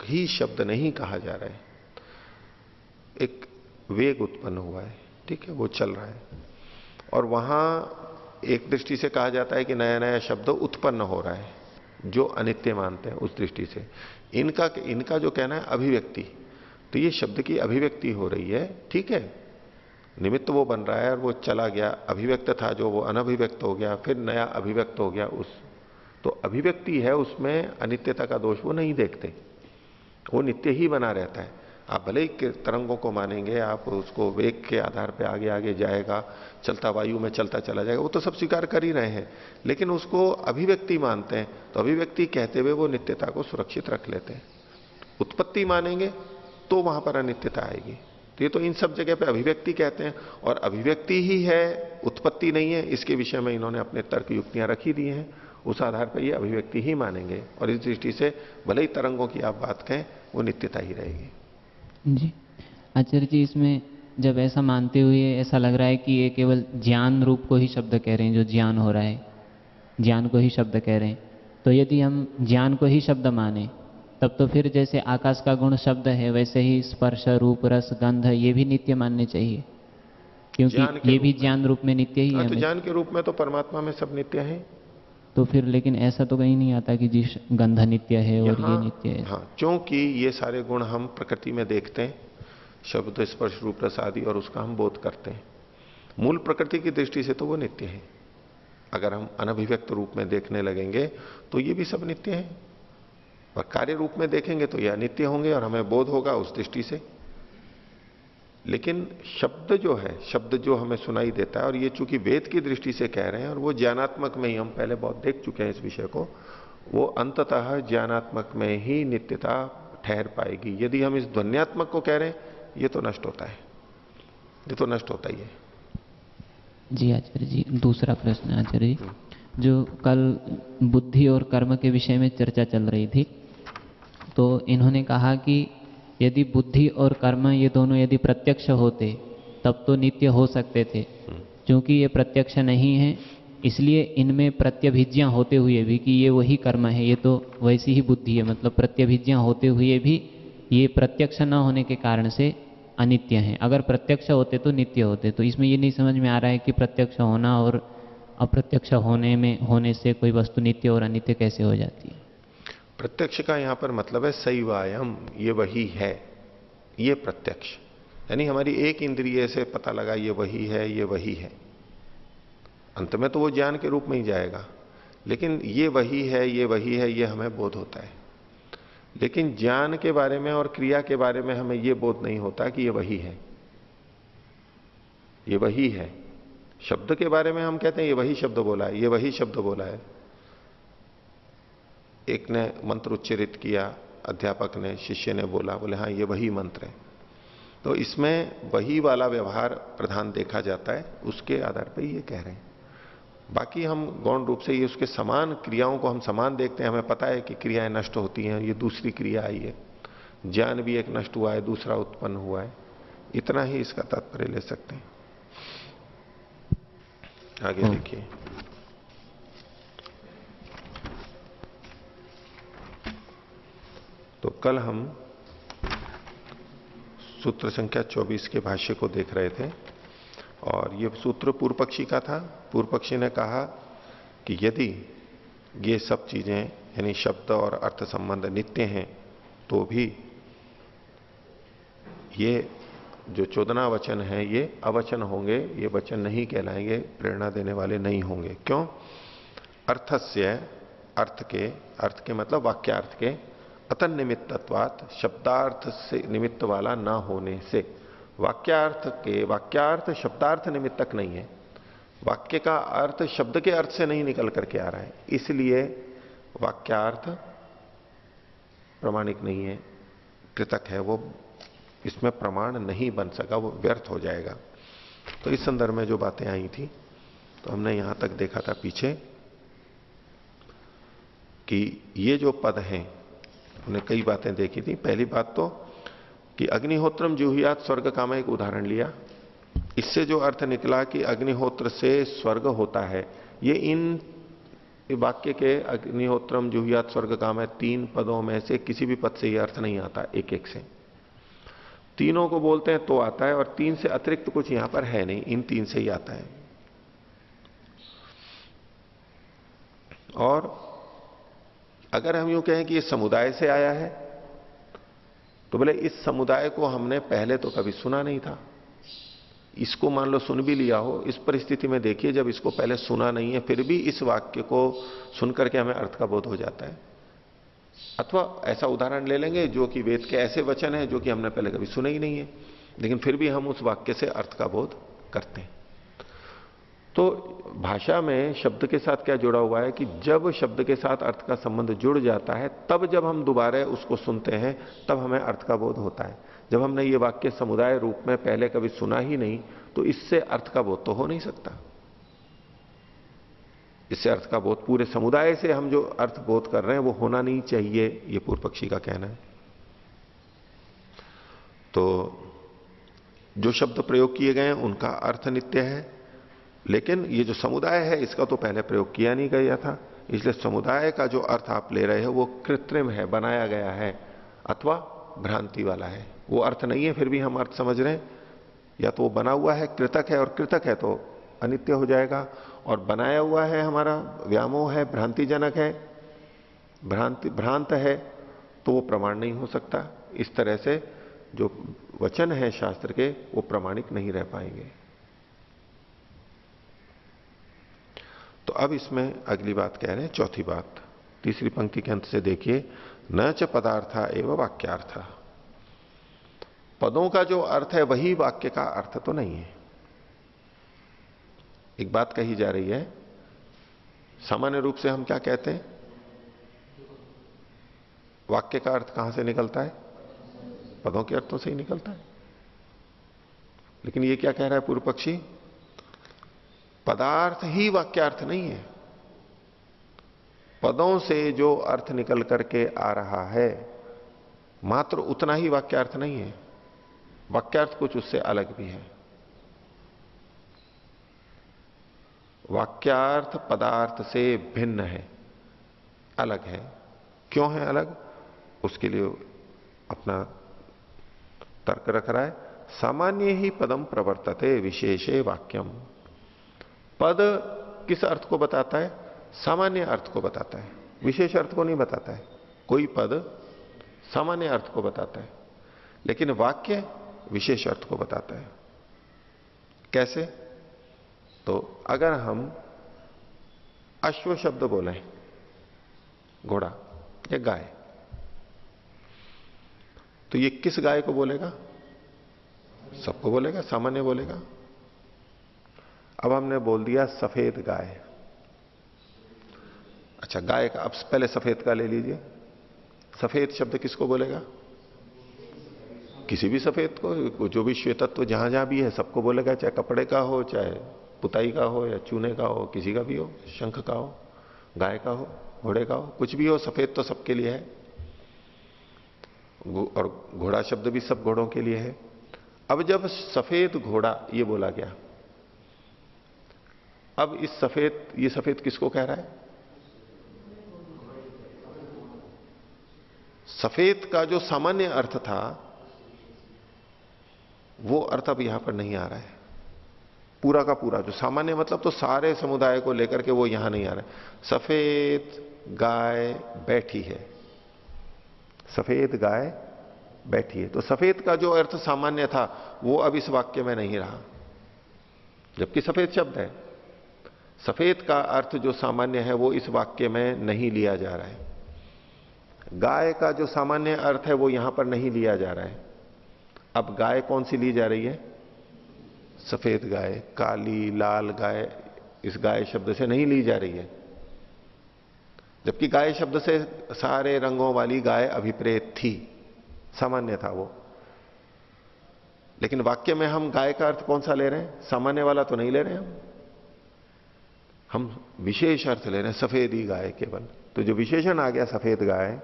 ही शब्द नहीं कहा जा रहा है। एक वेग उत्पन्न हुआ है, ठीक है, वो चल रहा है, और वहां एक दृष्टि से कहा जाता है कि नया नया शब्द उत्पन्न हो रहा है, जो अनित्य मानते हैं उस दृष्टि से। इनका जो कहना है अभिव्यक्ति, तो ये शब्द की अभिव्यक्ति हो रही है, ठीक है, निमित्त वो बन रहा है और वो चला गया, अभिव्यक्त था जो वो अनभिव्यक्त हो गया, फिर नया अभिव्यक्त हो गया। तो अभिव्यक्ति है, उसमें अनित्यता का दोष वो नहीं देखते। वो नित्य ही बना रहता है। आप भले ही तरंगों को मानेंगे, आप उसको वेग के आधार पे आगे आगे जाएगा, चलता वायु में चलता चला जाएगा, वो तो सब स्वीकार कर ही रहे हैं, लेकिन उसको अभिव्यक्ति मानते हैं, तो अभिव्यक्ति कहते हुए वो नित्यता को सुरक्षित रख लेते हैं। उत्पत्ति मानेंगे तो वहां पर अनित्यता आएगी। तो ये तो इन सब जगह पे अभिव्यक्ति कहते हैं, और अभिव्यक्ति ही है, उत्पत्ति नहीं है, इसके विषय में इन्होंने अपने तर्क युक्तियां रखी दी हैं, उस आधार पर ये अभिव्यक्ति ही मानेंगे। और इस दृष्टि से भले ही तरंगों की आप बात कहें, वो नित्यता ही रहेगी। जी आचार्य जी, इसमें जब ऐसा मानते हुए ऐसा लग रहा है कि ये केवल ज्ञान रूप को ही शब्द कह रहे हैं, जो ज्ञान हो रहा है ज्ञान को ही शब्द कह रहे हैं, तो यदि हम ज्ञान को ही शब्द माने तब तो फिर जैसे आकाश का गुण शब्द है, वैसे ही स्पर्श रूप रस गंध ये भी नित्य मानने चाहिए, क्योंकि ये भी ज्ञान रूप में नित्य ही है। तो ज्ञान के रूप में तो परमात्मा में सब नित्य है। तो फिर लेकिन ऐसा तो कहीं नहीं आता कि जी गंध नित्य है और ये नित्य है। हाँ, क्योंकि ये सारे गुण हम प्रकृति में देखते हैं, शब्द स्पर्श रूप रस आदि, और उसका हम बोध करते हैं। मूल प्रकृति की दृष्टि से तो वो नित्य है। अगर हम अनभिव्यक्त रूप में देखने लगेंगे तो ये भी सब नित्य है, और कार्य रूप में देखेंगे तो ये अनित्य होंगे, और हमें बोध होगा उस दृष्टि से। लेकिन शब्द जो है, शब्द जो हमें सुनाई देता है, और ये चूंकि वेद की दृष्टि से कह रहे हैं, और वो ज्ञानात्मक में ही हम पहले बहुत देख चुके हैं इस विषय को, वो अंततः ज्ञानात्मक में ही नित्यता ठहर पाएगी। यदि हम इस ध्वन्यात्मक को कह रहे हैं, ये तो नष्ट होता है, ये तो नष्ट होता ही है। जी आचार्य जी, दूसरा प्रश्न आचार्य जी, जो कल बुद्धि और कर्म के विषय में चर्चा चल रही थी, तो इन्होंने कहा कि यदि बुद्धि और कर्म ये दोनों यदि प्रत्यक्ष होते तब तो नित्य हो सकते थे, क्योंकि ये प्रत्यक्ष नहीं है, इसलिए इनमें प्रत्यभिज्ञा होते हुए भी कि ये वही कर्म है, ये तो वैसी ही बुद्धि है, मतलब प्रत्यभिज्ञा होते हुए भी ये प्रत्यक्ष न होने के कारण से अनित्य हैं। अगर प्रत्यक्ष होते तो नित्य होते। तो इसमें ये नहीं समझ में आ रहा है कि प्रत्यक्ष होना और अप्रत्यक्ष होने से कोई वस्तु नित्य और अनित्य कैसे हो जाती है। प्रत्यक्ष का यहां पर मतलब है सैवायम, ये वही है, ये प्रत्यक्ष, यानी हमारी एक इंद्रिय से पता लगा ये वही है, ये वही है। अंत में तो वो ज्ञान के रूप में ही जाएगा, लेकिन ये वही है, ये वही है, ये हमें बोध होता है। लेकिन ज्ञान के बारे में और क्रिया के बारे में हमें ये बोध नहीं होता कि ये वही है, ये वही है। शब्द के बारे में हम कहते हैं ये वही शब्द बोला है, ये वही शब्द बोला है। एक ने मंत्र उच्चरित किया, अध्यापक ने, शिष्य ने बोला, बोले हाँ ये वही मंत्र है, तो इसमें वही वाला व्यवहार प्रधान देखा जाता है, उसके आधार पर ये कह रहे हैं। बाकी हम गौण रूप से ये उसके समान क्रियाओं को हम समान देखते हैं, हमें पता है कि क्रियाएं नष्ट होती हैं, ये दूसरी क्रिया आई है, ज्ञान भी एक नष्ट हुआ है, दूसरा उत्पन्न हुआ है, इतना ही इसका तात्पर्य ले सकते हैं। आगे देखिए, तो कल हम सूत्र संख्या 24 के भाष्य को देख रहे थे, और ये सूत्र पूर्व पक्षी का था। पूर्व पक्षी ने कहा कि यदि ये सब चीजें यानी शब्द और अर्थ संबंध नित्य हैं, तो भी ये जो 14 वचन है ये अवचन होंगे, ये वचन नहीं कहलाएंगे, प्रेरणा देने वाले नहीं होंगे। क्यों? अर्थस्य, अर्थ के मतलब वाक्यार्थ के, अतन निमित्तत्वात्, शब्दार्थ से निमित्त वाला ना होने से। वाक्यार्थ शब्दार्थ निमित्तक नहीं है, वाक्य का अर्थ शब्द के अर्थ से नहीं निकल करके आ रहा है, इसलिए वाक्यार्थ प्रमाणिक नहीं है, कृतक है, वो इसमें प्रमाण नहीं बन सका, वो व्यर्थ हो जाएगा। तो इस संदर्भ में जो बातें आई थी, तो हमने यहां तक देखा था पीछे कि ये जो पद हैं, हमने कई बातें देखी थी। पहली बात तो कि अग्निहोत्रम जुहुयात स्वर्ग का मैं एक उदाहरण लिया, इससे जो अर्थ निकला कि अग्निहोत्र से स्वर्ग होता है, ये इन वाक्य के अग्निहोत्रम जुहुयात स्वर्ग का मैं 3 पदों में से किसी भी पद से ये अर्थ नहीं आता, एक एक से। तीनों को बोलते हैं तो आता है, और 3 से अतिरिक्त कुछ यहां पर है नहीं, इन 3 से ही आता है। और अगर हम यूं कहें कि ये समुदाय से आया है, तो बोले इस समुदाय को हमने पहले तो कभी सुना नहीं था। इसको मान लो सुन भी लिया हो, इस परिस्थिति में देखिए जब इसको पहले सुना नहीं है, फिर भी इस वाक्य को सुनकर के हमें अर्थ का बोध हो जाता है। अथवा ऐसा उदाहरण ले लेंगे जो कि वेद के ऐसे वचन हैं जो कि हमने पहले कभी सुने ही नहीं है, लेकिन फिर भी हम उस वाक्य से अर्थ का बोध करते हैं। तो भाषा में शब्द के साथ क्या जुड़ा हुआ है कि जब शब्द के साथ अर्थ का संबंध जुड़ जाता है, तब जब हम दोबारा उसको सुनते हैं तब हमें अर्थ का बोध होता है। जब हमने ये वाक्य समुदाय रूप में पहले कभी सुना ही नहीं, तो इससे अर्थ का बोध तो हो नहीं सकता। इससे अर्थ का बोध, पूरे समुदाय से हम जो अर्थ बोध कर रहे हैं वो होना नहीं चाहिए, ये पूर्व पक्षी का कहना है। तो जो शब्द प्रयोग किए गए हैं उनका अर्थ नित्य है, लेकिन ये जो समुदाय है इसका तो पहले प्रयोग किया नहीं गया था, इसलिए समुदाय का जो अर्थ आप ले रहे हो वो कृत्रिम है, बनाया गया है अथवा भ्रांति वाला है। वो अर्थ नहीं है, फिर भी हम अर्थ समझ रहे हैं। या तो वो बना हुआ है, कृतक है, और कृतक है तो अनित्य हो जाएगा, और बनाया हुआ है हमारा व्यामोह है, भ्रांतिजनक है, भ्रांत है, तो वो प्रमाण नहीं हो सकता। इस तरह से जो वचन है शास्त्र के वो प्रमाणिक नहीं रह पाएंगे। तो अब इसमें अगली बात कह रहे हैं, चौथी बात, तीसरी पंक्ति के अंत से देखिए, न च पदार्था एवं वाक्यार्थ। पदों का जो अर्थ है वही वाक्य का अर्थ तो नहीं है। एक बात कही जा रही है, सामान्य रूप से हम क्या कहते हैं, वाक्य का अर्थ कहां से निकलता है? पदों के अर्थों से ही निकलता है। लेकिन ये क्या कह रहा है पूर्व पक्षी? पदार्थ ही वाक्यार्थ नहीं है, पदों से जो अर्थ निकल करके आ रहा है मात्र उतना ही वाक्यार्थ नहीं है, वाक्यार्थ कुछ उससे अलग भी है। वाक्यार्थ पदार्थ से भिन्न है, अलग है। क्यों है अलग? उसके लिए अपना तर्क रख रहा है। सामान्य ही पदम प्रवर्तते विशेषे वाक्यम। पद किस अर्थ को बताता है? सामान्य अर्थ को बताता है, विशेष अर्थ को नहीं बताता है। कोई पद सामान्य अर्थ को बताता है, लेकिन वाक्य विशेष अर्थ को बताता है। कैसे? तो अगर हम अश्व शब्द बोलें, घोड़ा या गाय, तो ये किस गाय को बोलेगा? सबको बोलेगा, सामान्य बोलेगा। अब हमने बोल दिया सफेद गाय। अच्छा, गाय का, अब पहले सफेद का ले लीजिए। सफेद शब्द किसको बोलेगा? किसी भी सफेद को, जो भी श्वेतत्व जहां जहां भी है सबको बोलेगा, चाहे कपड़े का हो, चाहे पुताई का हो, या चूने का हो, किसी का भी हो, शंख का हो, गाय का हो, घोड़े का हो, कुछ भी हो, सफेद तो सबके लिए है। और घोड़ा शब्द भी सब घोड़ों के लिए है। अब जब सफेद घोड़ा ये बोला गया, अब इस सफेद, ये सफेद किसको कह रहा है? सफेद का जो सामान्य अर्थ था वो अर्थ अब यहां पर नहीं आ रहा है। पूरा का पूरा जो सामान्य मतलब तो सारे समुदाय को लेकर के वो यहां नहीं आ रहा है। सफेद गाय बैठी है, सफेद गाय बैठी है, तो सफेद का जो अर्थ सामान्य था वो अब इस वाक्य में नहीं रहा, जबकि सफेद शब्द है। सफेद का अर्थ जो सामान्य है वो इस वाक्य में नहीं लिया जा रहा है। गाय का जो सामान्य अर्थ है वो यहां पर नहीं लिया जा रहा है। अब गाय कौन सी ली जा रही है? सफेद गाय, काली लाल गाय इस गाय शब्द से नहीं ली जा रही है, जबकि गाय शब्द से सारे रंगों वाली गाय अभिप्रेत थी, सामान्य था वो। लेकिन वाक्य में हम गाय का अर्थ कौन सा ले रहे हैं? सामान्य वाला तो नहीं ले रहे हैं, हम विशेष अर्थ ले रहे हैं, सफेदी गाय केवल। तो जो विशेषण आ गया सफेद गाय,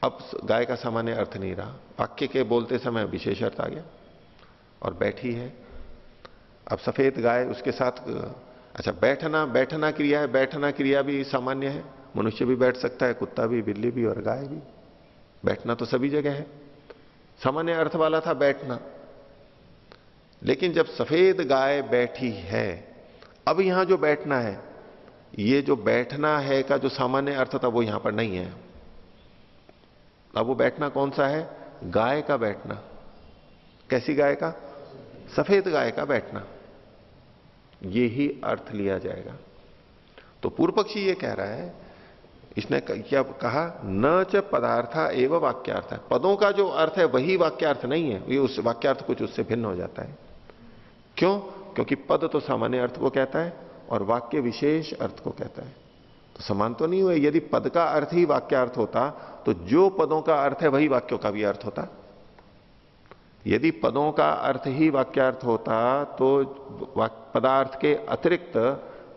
अब गाय का सामान्य अर्थ नहीं रहा, वाक्य के बोलते समय विशेष अर्थ आ गया। और बैठी है, अब सफेद गाय उसके साथ, अच्छा बैठना, बैठना क्रिया है, बैठना क्रिया भी सामान्य है, मनुष्य भी बैठ सकता है, कुत्ता भी, बिल्ली भी और गाय भी। बैठना तो सभी जगह है, सामान्य अर्थ वाला था बैठना। लेकिन जब सफेद गाय बैठी है, अब यहां जो बैठना है, ये जो बैठना है का जो सामान्य अर्थ था वो यहां पर नहीं है। अब वो बैठना कौन सा है? गाय का बैठना। कैसी गाय का? सफेद गाय का बैठना, ये ही अर्थ लिया जाएगा। तो पूर्व पक्षी ये कह रहा है इसने क्या कहा, न च पदार्था एवं वाक्यार्थ है, पदों का जो अर्थ है वही वाक्यार्थ नहीं है, ये उस वाक्यार्थ कुछ उससे भिन्न हो जाता है। क्यों? क्योंकि पद तो सामान्य अर्थ को कहता है और वाक्य विशेष अर्थ को कहता है, तो समान तो नहीं हुए। यदि पद का अर्थ ही वाक्यार्थ होता तो जो पदों का अर्थ है वही वाक्यों का भी अर्थ होता। यदि पदों का अर्थ ही वाक्यार्थ होता तो पदार्थ के अतिरिक्त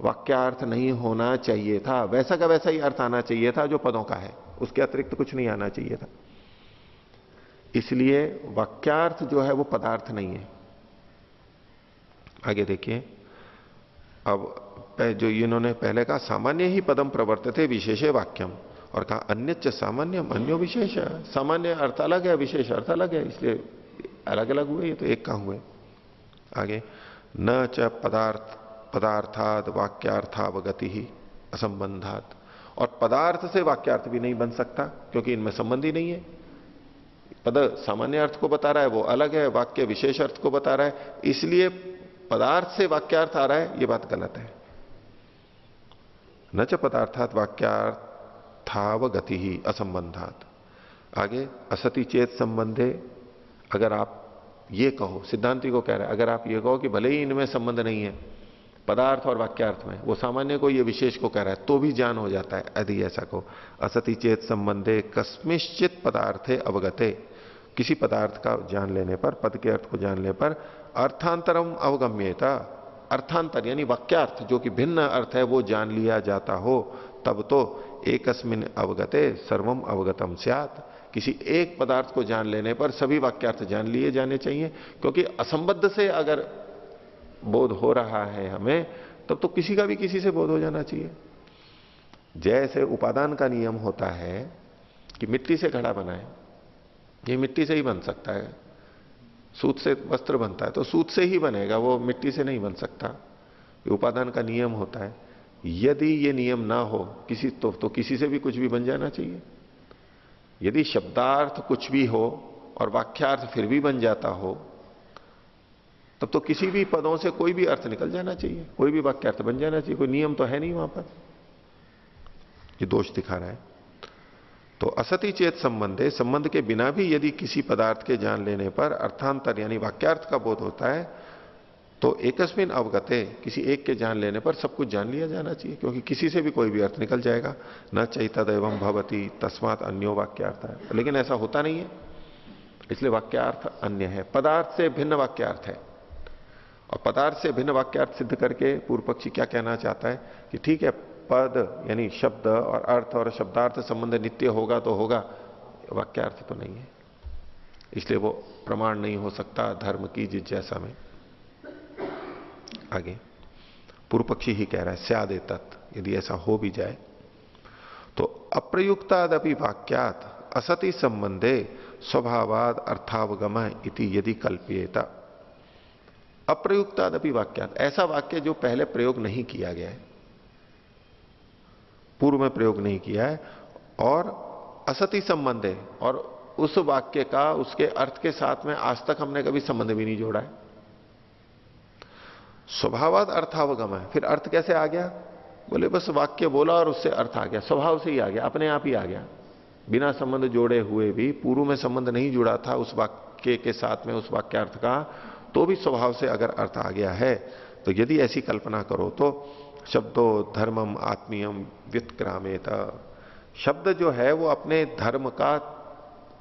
वाक्यार्थ नहीं होना चाहिए था, वैसा का वैसा ही अर्थ आना चाहिए था जो पदों का है, उसके अतिरिक्त कुछ नहीं आना चाहिए था। इसलिए वाक्यार्थ जो है वो पदार्थ नहीं है। आगे देखिए, अब जो इन्होंने पहले कहा सामान्य ही पदम प्रवर्तते विशेषे वाक्यम, और कहा अन्यच्च सामान्यम अन्यो विशेष, सामान्य अर्थ अलग है विशेष अर्थ अलग है, इसलिए अलग अलग हुए, ये तो एक कहां हुए। आगे, न च पदार्थाद वाक्यार्थावगति ही असंबंधात, और पदार्थ से वाक्यार्थ भी नहीं बन सकता क्योंकि इनमें संबंध ही नहीं है। पद सामान्य अर्थ को बता रहा है वो अलग है, वाक्य विशेष अर्थ को बता रहा है, इसलिए पदार्थ से वाक्यार्थ आ रहा है, ये बात गलत है। न च पदार्थात वाक्यार्थावगति ही असंबंधात। आगे, असति चेत संबंधे, अगर आप ये कहो, सिद्धांति को कह रहा है, अगर आप ये कहो कि भले ही इनमें संबंध नहीं है पदार्थ और वाक्यार्थ में, वो सामान्य को ये विशेष को कह रहा है, तो भी ज्ञान हो जाता है। यदि ऐसा को असति चेत संबंधे कस्मिश्चित पदार्थे अवगते, किसी पदार्थ का जान लेने पर, पद के अर्थ को जान लेने पर अर्थांतरम अवगम्यता, अर्थांतर यानी वाक्यार्थ जो कि भिन्न अर्थ है वो जान लिया जाता हो, तब तो एकस्मिन अवगते सर्वम अवगतम स्यात्, किसी एक पदार्थ को जान लेने पर सभी वाक्यार्थ जान लिए जाने चाहिए, क्योंकि असंबद्ध से अगर बोध हो रहा है हमें, तब तो किसी का भी किसी से बोध हो जाना चाहिए। जैसे उपादान का नियम होता है कि मिट्टी से घड़ा बनाए, ये मिट्टी से ही बन सकता है, सूत से वस्त्र बनता है तो सूत से ही बनेगा, वो मिट्टी से नहीं बन सकता, ये उपादान का नियम होता है। यदि ये नियम ना हो किसी तो किसी से भी कुछ भी बन जाना चाहिए। यदि शब्दार्थ कुछ भी हो और वाक्यार्थ फिर भी बन जाता हो, तब तो किसी भी पदों से कोई भी अर्थ निकल जाना चाहिए, कोई भी वाक्यार्थ बन जाना चाहिए, कोई नियम तो है नहीं वहां पर। ये दोष दिखा रहा है। तो असति चेत संबंधे, संबंध के बिना भी यदि किसी पदार्थ के जान लेने पर अर्थांतर यानी वाक्यार्थ का बोध होता है, तो एकस्मिन अवगते, किसी एक के जान लेने पर सब कुछ जान लिया जाना चाहिए, क्योंकि किसी से भी कोई भी अर्थ निकल जाएगा। न चैतद एवं भवती तस्मात् अन्यो वाक्यार्थ है, लेकिन ऐसा होता नहीं है, इसलिए वाक्यार्थ अन्य है, पदार्थ से भिन्न वाक्यार्थ है। और पदार्थ से भिन्न वाक्यार्थ सिद्ध करके पूर्व पक्षी क्या कहना चाहता है कि ठीक है, पद यानी शब्द और अर्थ और शब्दार्थ संबंध नित्य होगा तो होगा, वाक्यार्थ तो नहीं है, इसलिए वो प्रमाण नहीं हो सकता धर्म की जिज्ञासा में। आगे पूर्व पक्षी ही कह रहा है स्यादे तत्, यदि ऐसा हो भी जाए तो अप्रयुक्तादपि वाक्यात असति संबंधे स्वभावाद अर्थावगम इति यदि कल्प्येत। अप्रयुक्तादपि वाक्यात, ऐसा वाक्य जो पहले प्रयोग नहीं किया गया है, पूर्व में प्रयोग नहीं किया है, और असति संबंध है, और उस वाक्य का उसके अर्थ के साथ में आज तक हमने कभी संबंध भी नहीं जोड़ा है। स्वभावाद अर्थावगम है, फिर अर्थ कैसे आ गया? बोले बस वाक्य बोला और उससे अर्थ आ गया, स्वभाव से ही आ गया, अपने आप ही आ गया, बिना संबंध जोड़े हुए भी, पूर्व में संबंध नहीं जुड़ा था उस वाक्य के साथ में उस वाक्यार्थ का, तो भी स्वभाव से अगर अर्थ आ गया है, तो यदि ऐसी कल्पना करो तो शब्दो धर्मम आत्मीयम व्युत्क्रामेत, शब्द जो है वो अपने धर्म का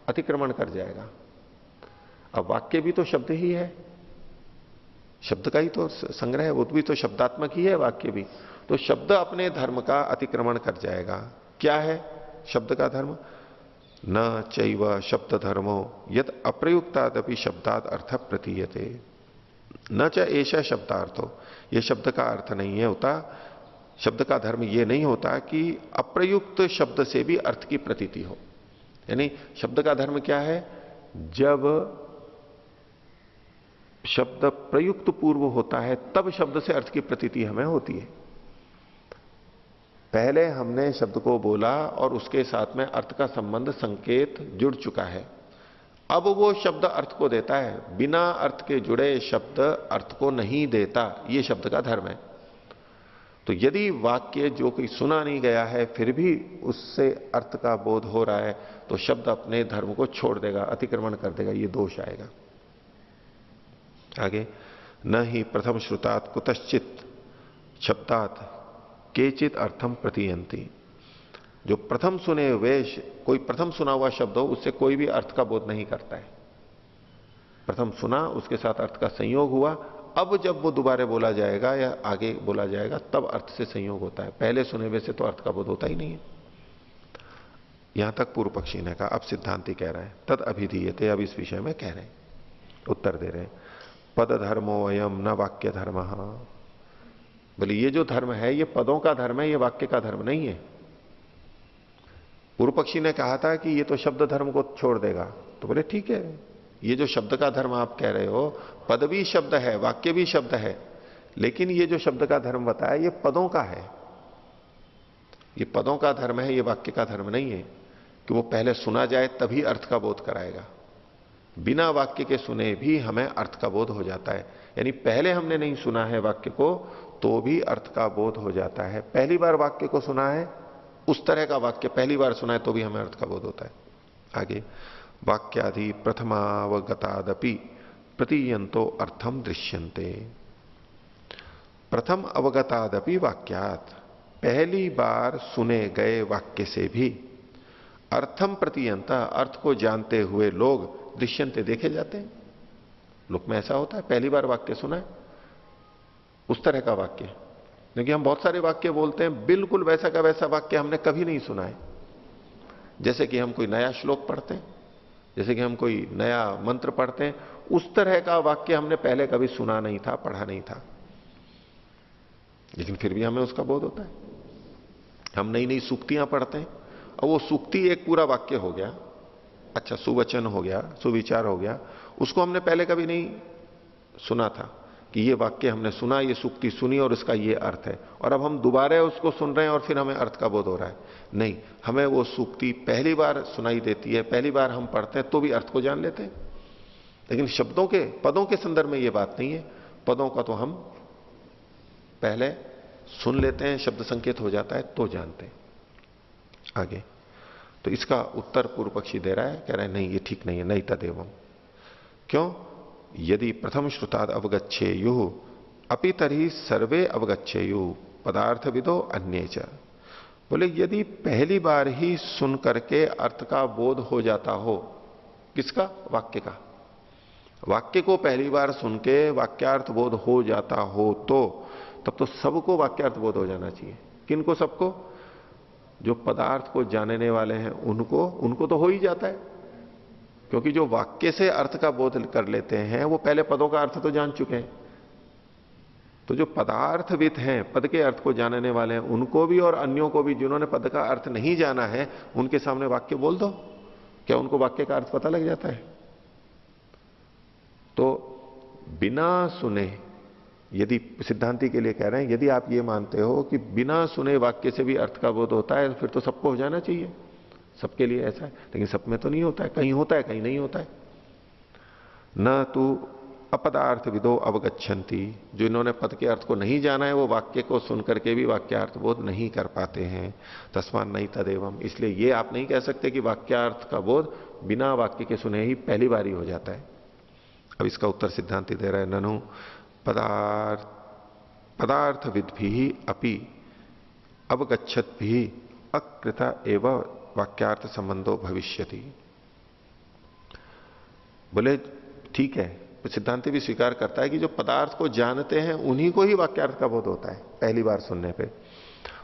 अतिक्रमण कर जाएगा। अब वाक्य भी तो शब्द ही है, शब्द का ही तो संग्रह है, वो भी तो शब्दात्मक ही है वाक्य भी, तो शब्द अपने धर्म का अतिक्रमण कर जाएगा। क्या है शब्द का धर्म? न चैव शब्द धर्मो यद अप्रयुक्तादपि शब्दात अर्थ प्रतीयते, न च ऐसा शब्दार्थो, यह शब्द का अर्थ नहीं है होता, शब्द का धर्म यह नहीं होता कि अप्रयुक्त शब्द से भी अर्थ की प्रतीति हो। यानी शब्द का धर्म क्या है? जब शब्द प्रयुक्त पूर्व होता है तब शब्द से अर्थ की प्रतीति हमें होती है। पहले हमने शब्द को बोला और उसके साथ में अर्थ का संबंध संकेत जुड़ चुका है, अब वो शब्द अर्थ को देता है, बिना अर्थ के जुड़े शब्द अर्थ को नहीं देता, ये शब्द का धर्म है। तो यदि वाक्य जो कोई सुना नहीं गया है फिर भी उससे अर्थ का बोध हो रहा है, तो शब्द अपने धर्म को छोड़ देगा, अतिक्रमण कर देगा, ये दोष आएगा। आगे, न ही प्रथम श्रुतात् कुतश्चित शब्दात् केचित अर्थम प्रतीयंती। जो प्रथम सुने हुए, कोई प्रथम सुना हुआ शब्द हो उससे कोई भी अर्थ का बोध नहीं करता है। प्रथम सुना, उसके साथ अर्थ का संयोग हुआ, अब जब वो दोबारा बोला जाएगा या आगे बोला जाएगा तब अर्थ से संयोग होता है, पहले सुने हुए से तो अर्थ का बोध होता ही नहीं है। यहां तक पूर्व पक्षी ने कहा। अब सिद्धांति कह रहा है तद अभिधीयते, अब इस विषय में कह रहे हैं, उत्तर दे रहे हैं। पद धर्मो अयम न वाक्य धर्म। बोले ये जो धर्म है ये पदों का धर्म है, ये वाक्य का धर्म नहीं है। पूर्व पक्षी ने कहा था कि ये तो शब्द धर्म को छोड़ देगा, तो बोले ठीक है, ये जो शब्द का धर्म आप कह रहे हो, पद भी शब्द है, वाक्य भी शब्द है, लेकिन ये जो शब्द का धर्म बताया ये पदों का है, ये पदों का धर्म है, ये वाक्य का धर्म नहीं है कि वो पहले सुना जाए तभी अर्थ का बोध कराएगा। बिना वाक्य के सुने भी हमें अर्थ का बोध हो जाता है, यानी पहले हमने नहीं सुना है वाक्य को तो भी अर्थ का बोध हो जाता है। पहली बार वाक्य को सुना है, उस तरह का वाक्य पहली बार सुना है तो भी हमें अर्थ का बोध होता है। आगे, वाक्यादि प्रथमावगतादपि प्रतीयंतो अर्थम दृश्यन्ते। प्रथम अवगतादपि वाक्यात, पहली बार सुने गए वाक्य से भी अर्थम प्रतीयंता, अर्थ को जानते हुए लोग दृश्यन्ते, देखे जाते हैं। लोक में ऐसा होता है, पहली बार वाक्य सुना है उस तरह का वाक्य, क्योंकि हम बहुत सारे वाक्य बोलते हैं बिल्कुल वैसा का वैसा वाक्य हमने कभी नहीं सुना है। जैसे कि हम कोई नया श्लोक पढ़ते हैं, जैसे कि हम कोई नया मंत्र पढ़ते हैं, उस तरह का वाक्य हमने पहले कभी सुना नहीं था, पढ़ा नहीं था, लेकिन फिर भी हमें उसका बोध होता है। हम नई नई सूक्तियां पढ़ते हैं और वो सूक्ति एक पूरा वाक्य हो गया, अच्छा सुवचन हो गया, सुविचार हो गया, उसको हमने पहले कभी नहीं सुना था कि ये वाक्य हमने सुना, ये सूक्ति सुनी और इसका ये अर्थ है, और अब हम दोबारा उसको सुन रहे हैं और फिर हमें अर्थ का बोध हो रहा है। नहीं, हमें वो सूक्ति पहली बार सुनाई देती है, पहली बार हम पढ़ते हैं तो भी अर्थ को जान लेते हैं, लेकिन शब्दों के, पदों के संदर्भ में ये बात नहीं है। पदों का तो हम पहले सुन लेते हैं, शब्द संकेत हो जाता है तो जानते हैं। आगे, तो इसका उत्तर पूर्व पक्षी दे रहा है, कह रहा है नहीं ये ठीक नहीं है, नहीं तदेवम। क्यों? यदि प्रथम श्रुताद अवगच्छेयु अपि तर्हि सर्वे अवगच्छेयु पदार्थ विदो अन्ये च। बोले यदि पहली बार ही सुन करके अर्थ का बोध हो जाता हो, किसका? वाक्य का। वाक्य को पहली बार सुन के वाक्यार्थ बोध हो जाता हो तो तब तो सबको वाक्यार्थ बोध हो जाना चाहिए। किनको? सबको। जो पदार्थ को जानने वाले हैं उनको तो हो ही जाता है, क्योंकि जो वाक्य से अर्थ का बोध कर लेते हैं वो पहले पदों का अर्थ तो जान चुके हैं। तो जो पदार्थविद हैं, पद के अर्थ को जानने वाले हैं, उनको भी और अन्यों को भी जिन्होंने पद का अर्थ नहीं जाना है, उनके सामने वाक्य बोल दो, क्या उनको वाक्य का अर्थ पता लग जाता है? तो बिना सुने, यदि सिद्धांति के लिए कह रहे हैं, यदि आप ये मानते हो कि बिना सुने वाक्य से भी अर्थ का बोध होता है, फिर तो सबको हो जाना चाहिए, सबके लिए ऐसा है। लेकिन सब में तो नहीं होता है, कहीं होता है कहीं नहीं होता है। न तो अपदार्थ विदो अवगच्छन्ति, जो इन्होंने पद के अर्थ को नहीं जाना है वो वाक्य को सुन करके भी वाक्यार्थ बोध नहीं कर पाते हैं। तस्मान नहीं तदेवम, इसलिए ये आप नहीं कह सकते कि वाक्यार्थ का बोध बिना वाक्य के सुने ही पहली बार ही हो जाता है। अब इसका उत्तर सिद्धांति दे रहा है, ननु पदार्थविद भी अपि अवगच्छत भी अकृता एवं वाक्यार्थ संबंधो भविष्यति। बोले ठीक है, तो सिद्धांति भी स्वीकार करता है कि जो पदार्थ को जानते हैं उन्हीं को ही वाक्यार्थ का बोध होता है पहली बार सुनने पे।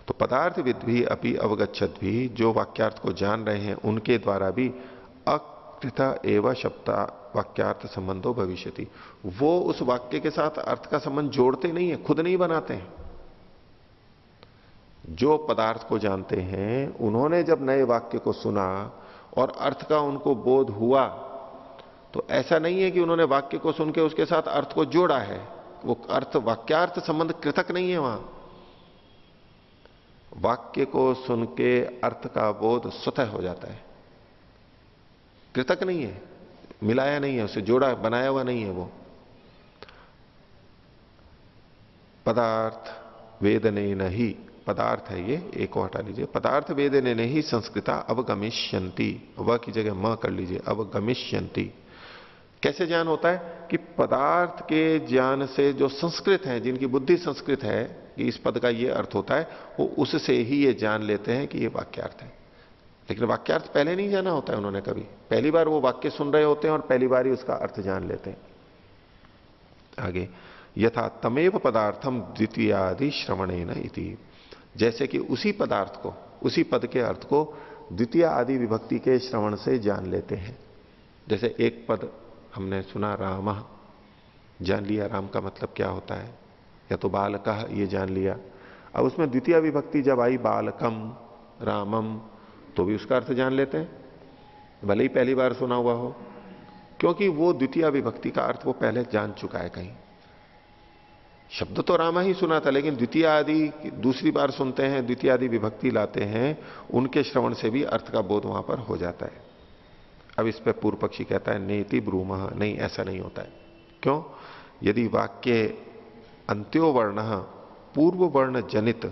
तो पदार्थविद भी अपि अवगच्छत भी, जो वाक्यार्थ को जान रहे हैं उनके द्वारा भी अकृता एवं शब्द वाक्यार्थ संबंधो भविष्यति, वो उस वाक्य के साथ अर्थ का संबंध जोड़ते नहीं है, खुद नहीं बनाते हैं। जो पदार्थ को जानते हैं उन्होंने जब नए वाक्य को सुना और अर्थ का उनको बोध हुआ, तो ऐसा नहीं है कि उन्होंने वाक्य को सुन के उसके साथ अर्थ को जोड़ा है, वो अर्थ वाक्यार्थ संबंध कृतक नहीं है। वहां वाक्य को सुन के अर्थ का बोध स्वतः हो जाता है, कृतक नहीं है, मिलाया नहीं है, उसे जोड़ा बनाया हुआ नहीं है। वो पदार्थ वेदने न ही, पदार्थ है ये, एक को हटा लीजिए, पदार्थ वेदने नहीं संस्कृता अवगमिष्यन्ति, व की जगह म कर लीजिए, अवगमिष्यन्ति। कैसे ज्ञान होता है कि पदार्थ के ज्ञान से जो संस्कृत हैं, जिनकी बुद्धि संस्कृत है कि इस पद का ये अर्थ होता है, वो उससे ही ये जान लेते हैं कि ये वाक्यार्थ है। लेकिन वाक्यार्थ पहले नहीं जाना होता है उन्होंने कभी, पहली बार वो वाक्य सुन रहे होते हैं और पहली बार ही उसका अर्थ जान लेते हैं। आगे, यथा तमेव पदार्थम द्वितीयादि श्रवणेन इति, जैसे कि उसी पदार्थ को, उसी पद के अर्थ को द्वितीय आदि विभक्ति के श्रवण से जान लेते हैं। जैसे एक पद हमने सुना राम, जान लिया राम का मतलब क्या होता है, या तो बालकः ये जान लिया। अब उसमें द्वितीय विभक्ति जब आई बालकम रामम, तो भी उसका अर्थ जान लेते हैं, भले ही पहली बार सुना हुआ हो, क्योंकि वो द्वितीय विभक्ति का अर्थ वो पहले जान चुका है। कहीं शब्द तो रामा ही सुना था, लेकिन द्वितीय आदि दूसरी बार सुनते हैं, द्वितीय आदि विभक्ति लाते हैं, उनके श्रवण से भी अर्थ का बोध वहां पर हो जाता है। अब इस पे पूर्व पक्षी कहता है नेति ब्रूमः, नहीं ऐसा नहीं होता है। क्यों? यदि वाक्य अंत्यो वर्ण पूर्व वर्ण जनित,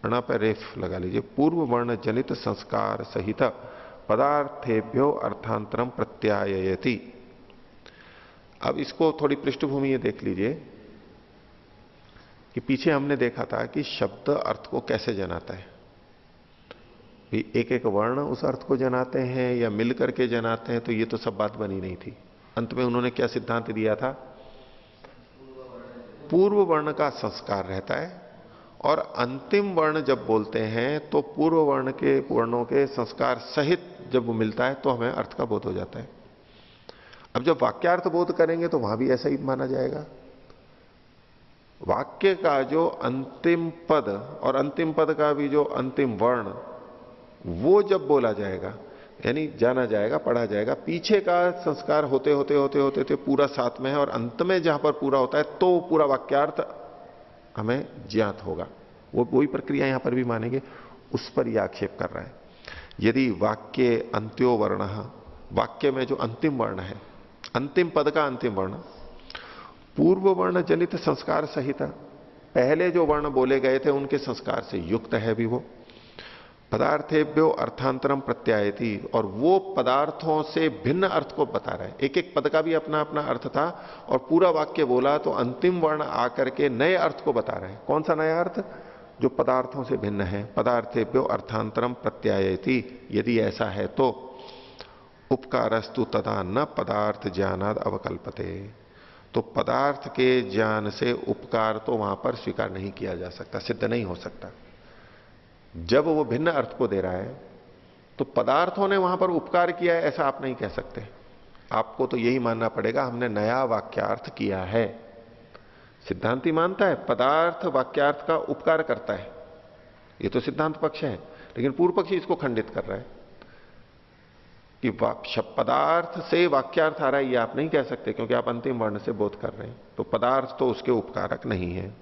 अणा पर रेफ लगा लीजिए, पूर्व वर्ण जनित संस्कार सहित पदार्थेभ्यो अर्थांतरम प्रत्यायति। अब इसको थोड़ी पृष्ठभूमि ये देख लीजिए कि पीछे हमने देखा था कि शब्द अर्थ को कैसे जनाता है। एक एक वर्ण उस अर्थ को जनाते हैं या मिल करके जनाते हैं, तो ये तो सब बात बनी नहीं थी। अंत में उन्होंने क्या सिद्धांत दिया था? पूर्व वर्ण का संस्कार रहता है, और अंतिम वर्ण जब बोलते हैं तो पूर्व वर्ण के वर्णों के संस्कार सहित जब वो मिलता है तो हमें अर्थ का बोध हो जाता है। अब जब वाक्यार्थ बोध करेंगे तो वहां भी ऐसा ही माना जाएगा। वाक्य का जो अंतिम पद और अंतिम पद का भी जो अंतिम वर्ण, वो जब बोला जाएगा, यानी जाना जाएगा, पढ़ा जाएगा, पीछे का संस्कार होते होते होते होते होते पूरा साथ में है, और अंत में जहां पर पूरा होता है तो पूरा वाक्यार्थ हमें ज्ञात होगा। वो वही प्रक्रिया यहां पर भी मानेंगे, उस पर यह आक्षेप कर रहा है। यदि वाक्य अंत्यो वर्ण, वाक्य में जो अंतिम वर्ण है, अंतिम पद का अंतिम वर्ण पूर्व वर्ण जनित संस्कार सहित, पहले जो वर्ण बोले गए थे उनके संस्कार से युक्त है भी वो, पदार्थेभ्यो अर्थांतरम प्रत्यायति, और वो पदार्थों से भिन्न अर्थ को बता रहा है। एक एक पद का भी अपना अपना अर्थ था, और पूरा वाक्य बोला तो अंतिम वर्ण आकर के नए अर्थ को बता रहे हैं। कौन सा नया अर्थ? जो पदार्थों से भिन्न है। पदार्थेभ्यो अर्थांतरम प्रत्यायति, यदि ऐसा है तो उपकारस्तु तदा न पदार्थ ज्ञानाद अवकल्पते, तो पदार्थ के ज्ञान से उपकार तो वहां पर स्वीकार नहीं किया जा सकता, सिद्ध नहीं हो सकता। जब वो भिन्न अर्थ को दे रहा है तो पदार्थों ने वहां पर उपकार किया है ऐसा आप नहीं कह सकते। आपको तो यही मानना पड़ेगा हमने नया वाक्यार्थ किया है। सिद्धांती मानता है पदार्थ वाक्यार्थ का उपकार करता है, ये तो सिद्धांत पक्ष है, लेकिन पूर्व पक्षी इसको खंडित कर रहा है कि पदार्थ से वाक्यार्थ आ रहा है, ये आप नहीं कह सकते, क्योंकि आप अंतिम वर्ण से बोध कर रहे हैं। तो पदार्थ तो उसके उपकारक नहीं है,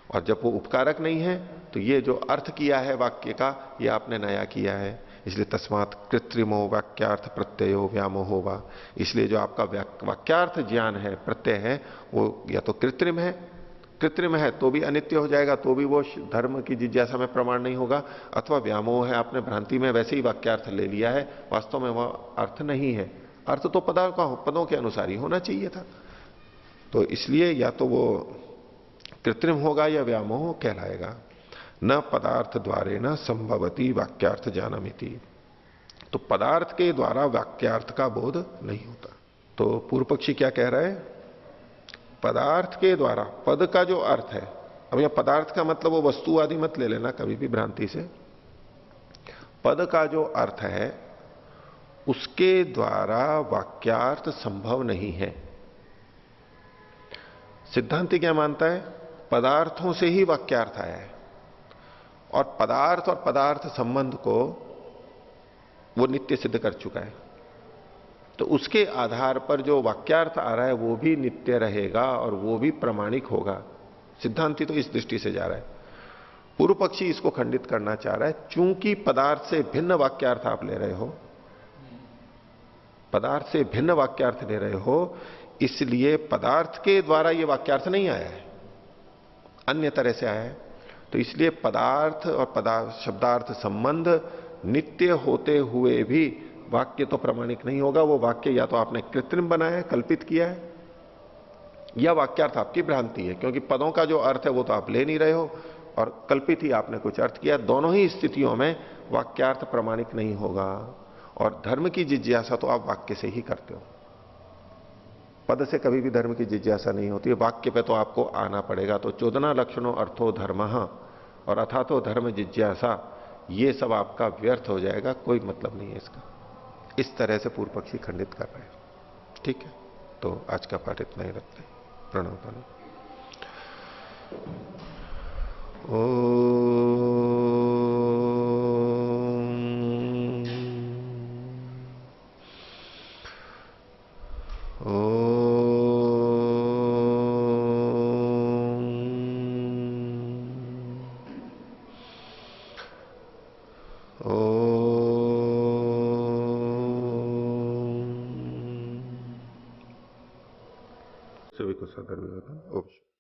और जब वो उपकारक नहीं है तो ये जो अर्थ किया है वाक्य का, ये आपने नया किया है। इसलिए तस्मात् कृत्रिमो वाक्यार्थ प्रत्ययो व्यामोहो वा, इसलिए जो आपका वाक्यार्थ ज्ञान है, प्रत्यय है, वो या तो कृत्रिम है तो भी अनित्य हो जाएगा, तो भी वो धर्म की जिज्ञासा में प्रमाण नहीं होगा, अथवा व्यामोह है, आपने भ्रांति में वैसे ही वाक्यार्थ ले लिया है, वास्तव में वह अर्थ नहीं है। अर्थ तो पदों के अनुसार ही होना चाहिए था। तो इसलिए या तो वो कृत्रिम होगा या व्यामोह कहलाएगा। न पदार्थ द्वारे न संभवती वाक्यार्थ जानमिति, तो पदार्थ के द्वारा वाक्यार्थ का बोध नहीं होता। तो पूर्व पक्षी क्या कह रहा है? पदार्थ के द्वारा, पद का जो अर्थ है, अब यह पदार्थ का मतलब वो वस्तु आदि मत ले लेना कभी भी भ्रांति से। पद का जो अर्थ है उसके द्वारा वाक्यार्थ संभव नहीं है। सिद्धांति क्या मानता है? पदार्थों से ही वाक्यार्थ आया है, और पदार्थ संबंध को वो नित्य सिद्ध कर चुका है, तो उसके आधार पर जो वाक्यार्थ आ रहा है वो भी नित्य रहेगा और वो भी प्रमाणिक होगा। सिद्धांति तो इस दृष्टि से जा रहा है। पूर्व पक्षी इसको खंडित करना चाह रहा है, चूंकि पदार्थ से भिन्न वाक्यार्थ आप ले रहे हो, पदार्थ से भिन्न वाक्यार्थ ले रहे हो, इसलिए पदार्थ के द्वारा ये वाक्यार्थ नहीं आया है, अन्य तरह से आया है। तो इसलिए पदार्थ और शब्दार्थ संबंध नित्य होते हुए भी वाक्य तो प्रमाणिक नहीं होगा। वो वाक्य या तो आपने कृत्रिम बनाया है, कल्पित किया है, या वाक्यार्थ आपकी भ्रांति है, क्योंकि पदों का जो अर्थ है वो तो आप ले नहीं रहे हो और कल्पित ही आपने कुछ अर्थ किया। दोनों ही स्थितियों में वाक्यार्थ प्रमाणिक नहीं होगा। और धर्म की जिज्ञासा तो आप वाक्य से ही करते हो, पद से कभी भी धर्म की जिज्ञासा नहीं होती है, वाक्य पे तो आपको आना पड़ेगा। तो 14 लक्षणों अर्थो धर्म और अथा तो धर्म जिज्ञासा, ये सब आपका व्यर्थ हो जाएगा, कोई मतलब नहीं है इसका। इस तरह से पूर्व पक्षी खंडित कर रहे हैं। ठीक है, तो आज का पाठ इतना ही रखते हैं। प्रणव प्रणव। सभी को सदर विवेक।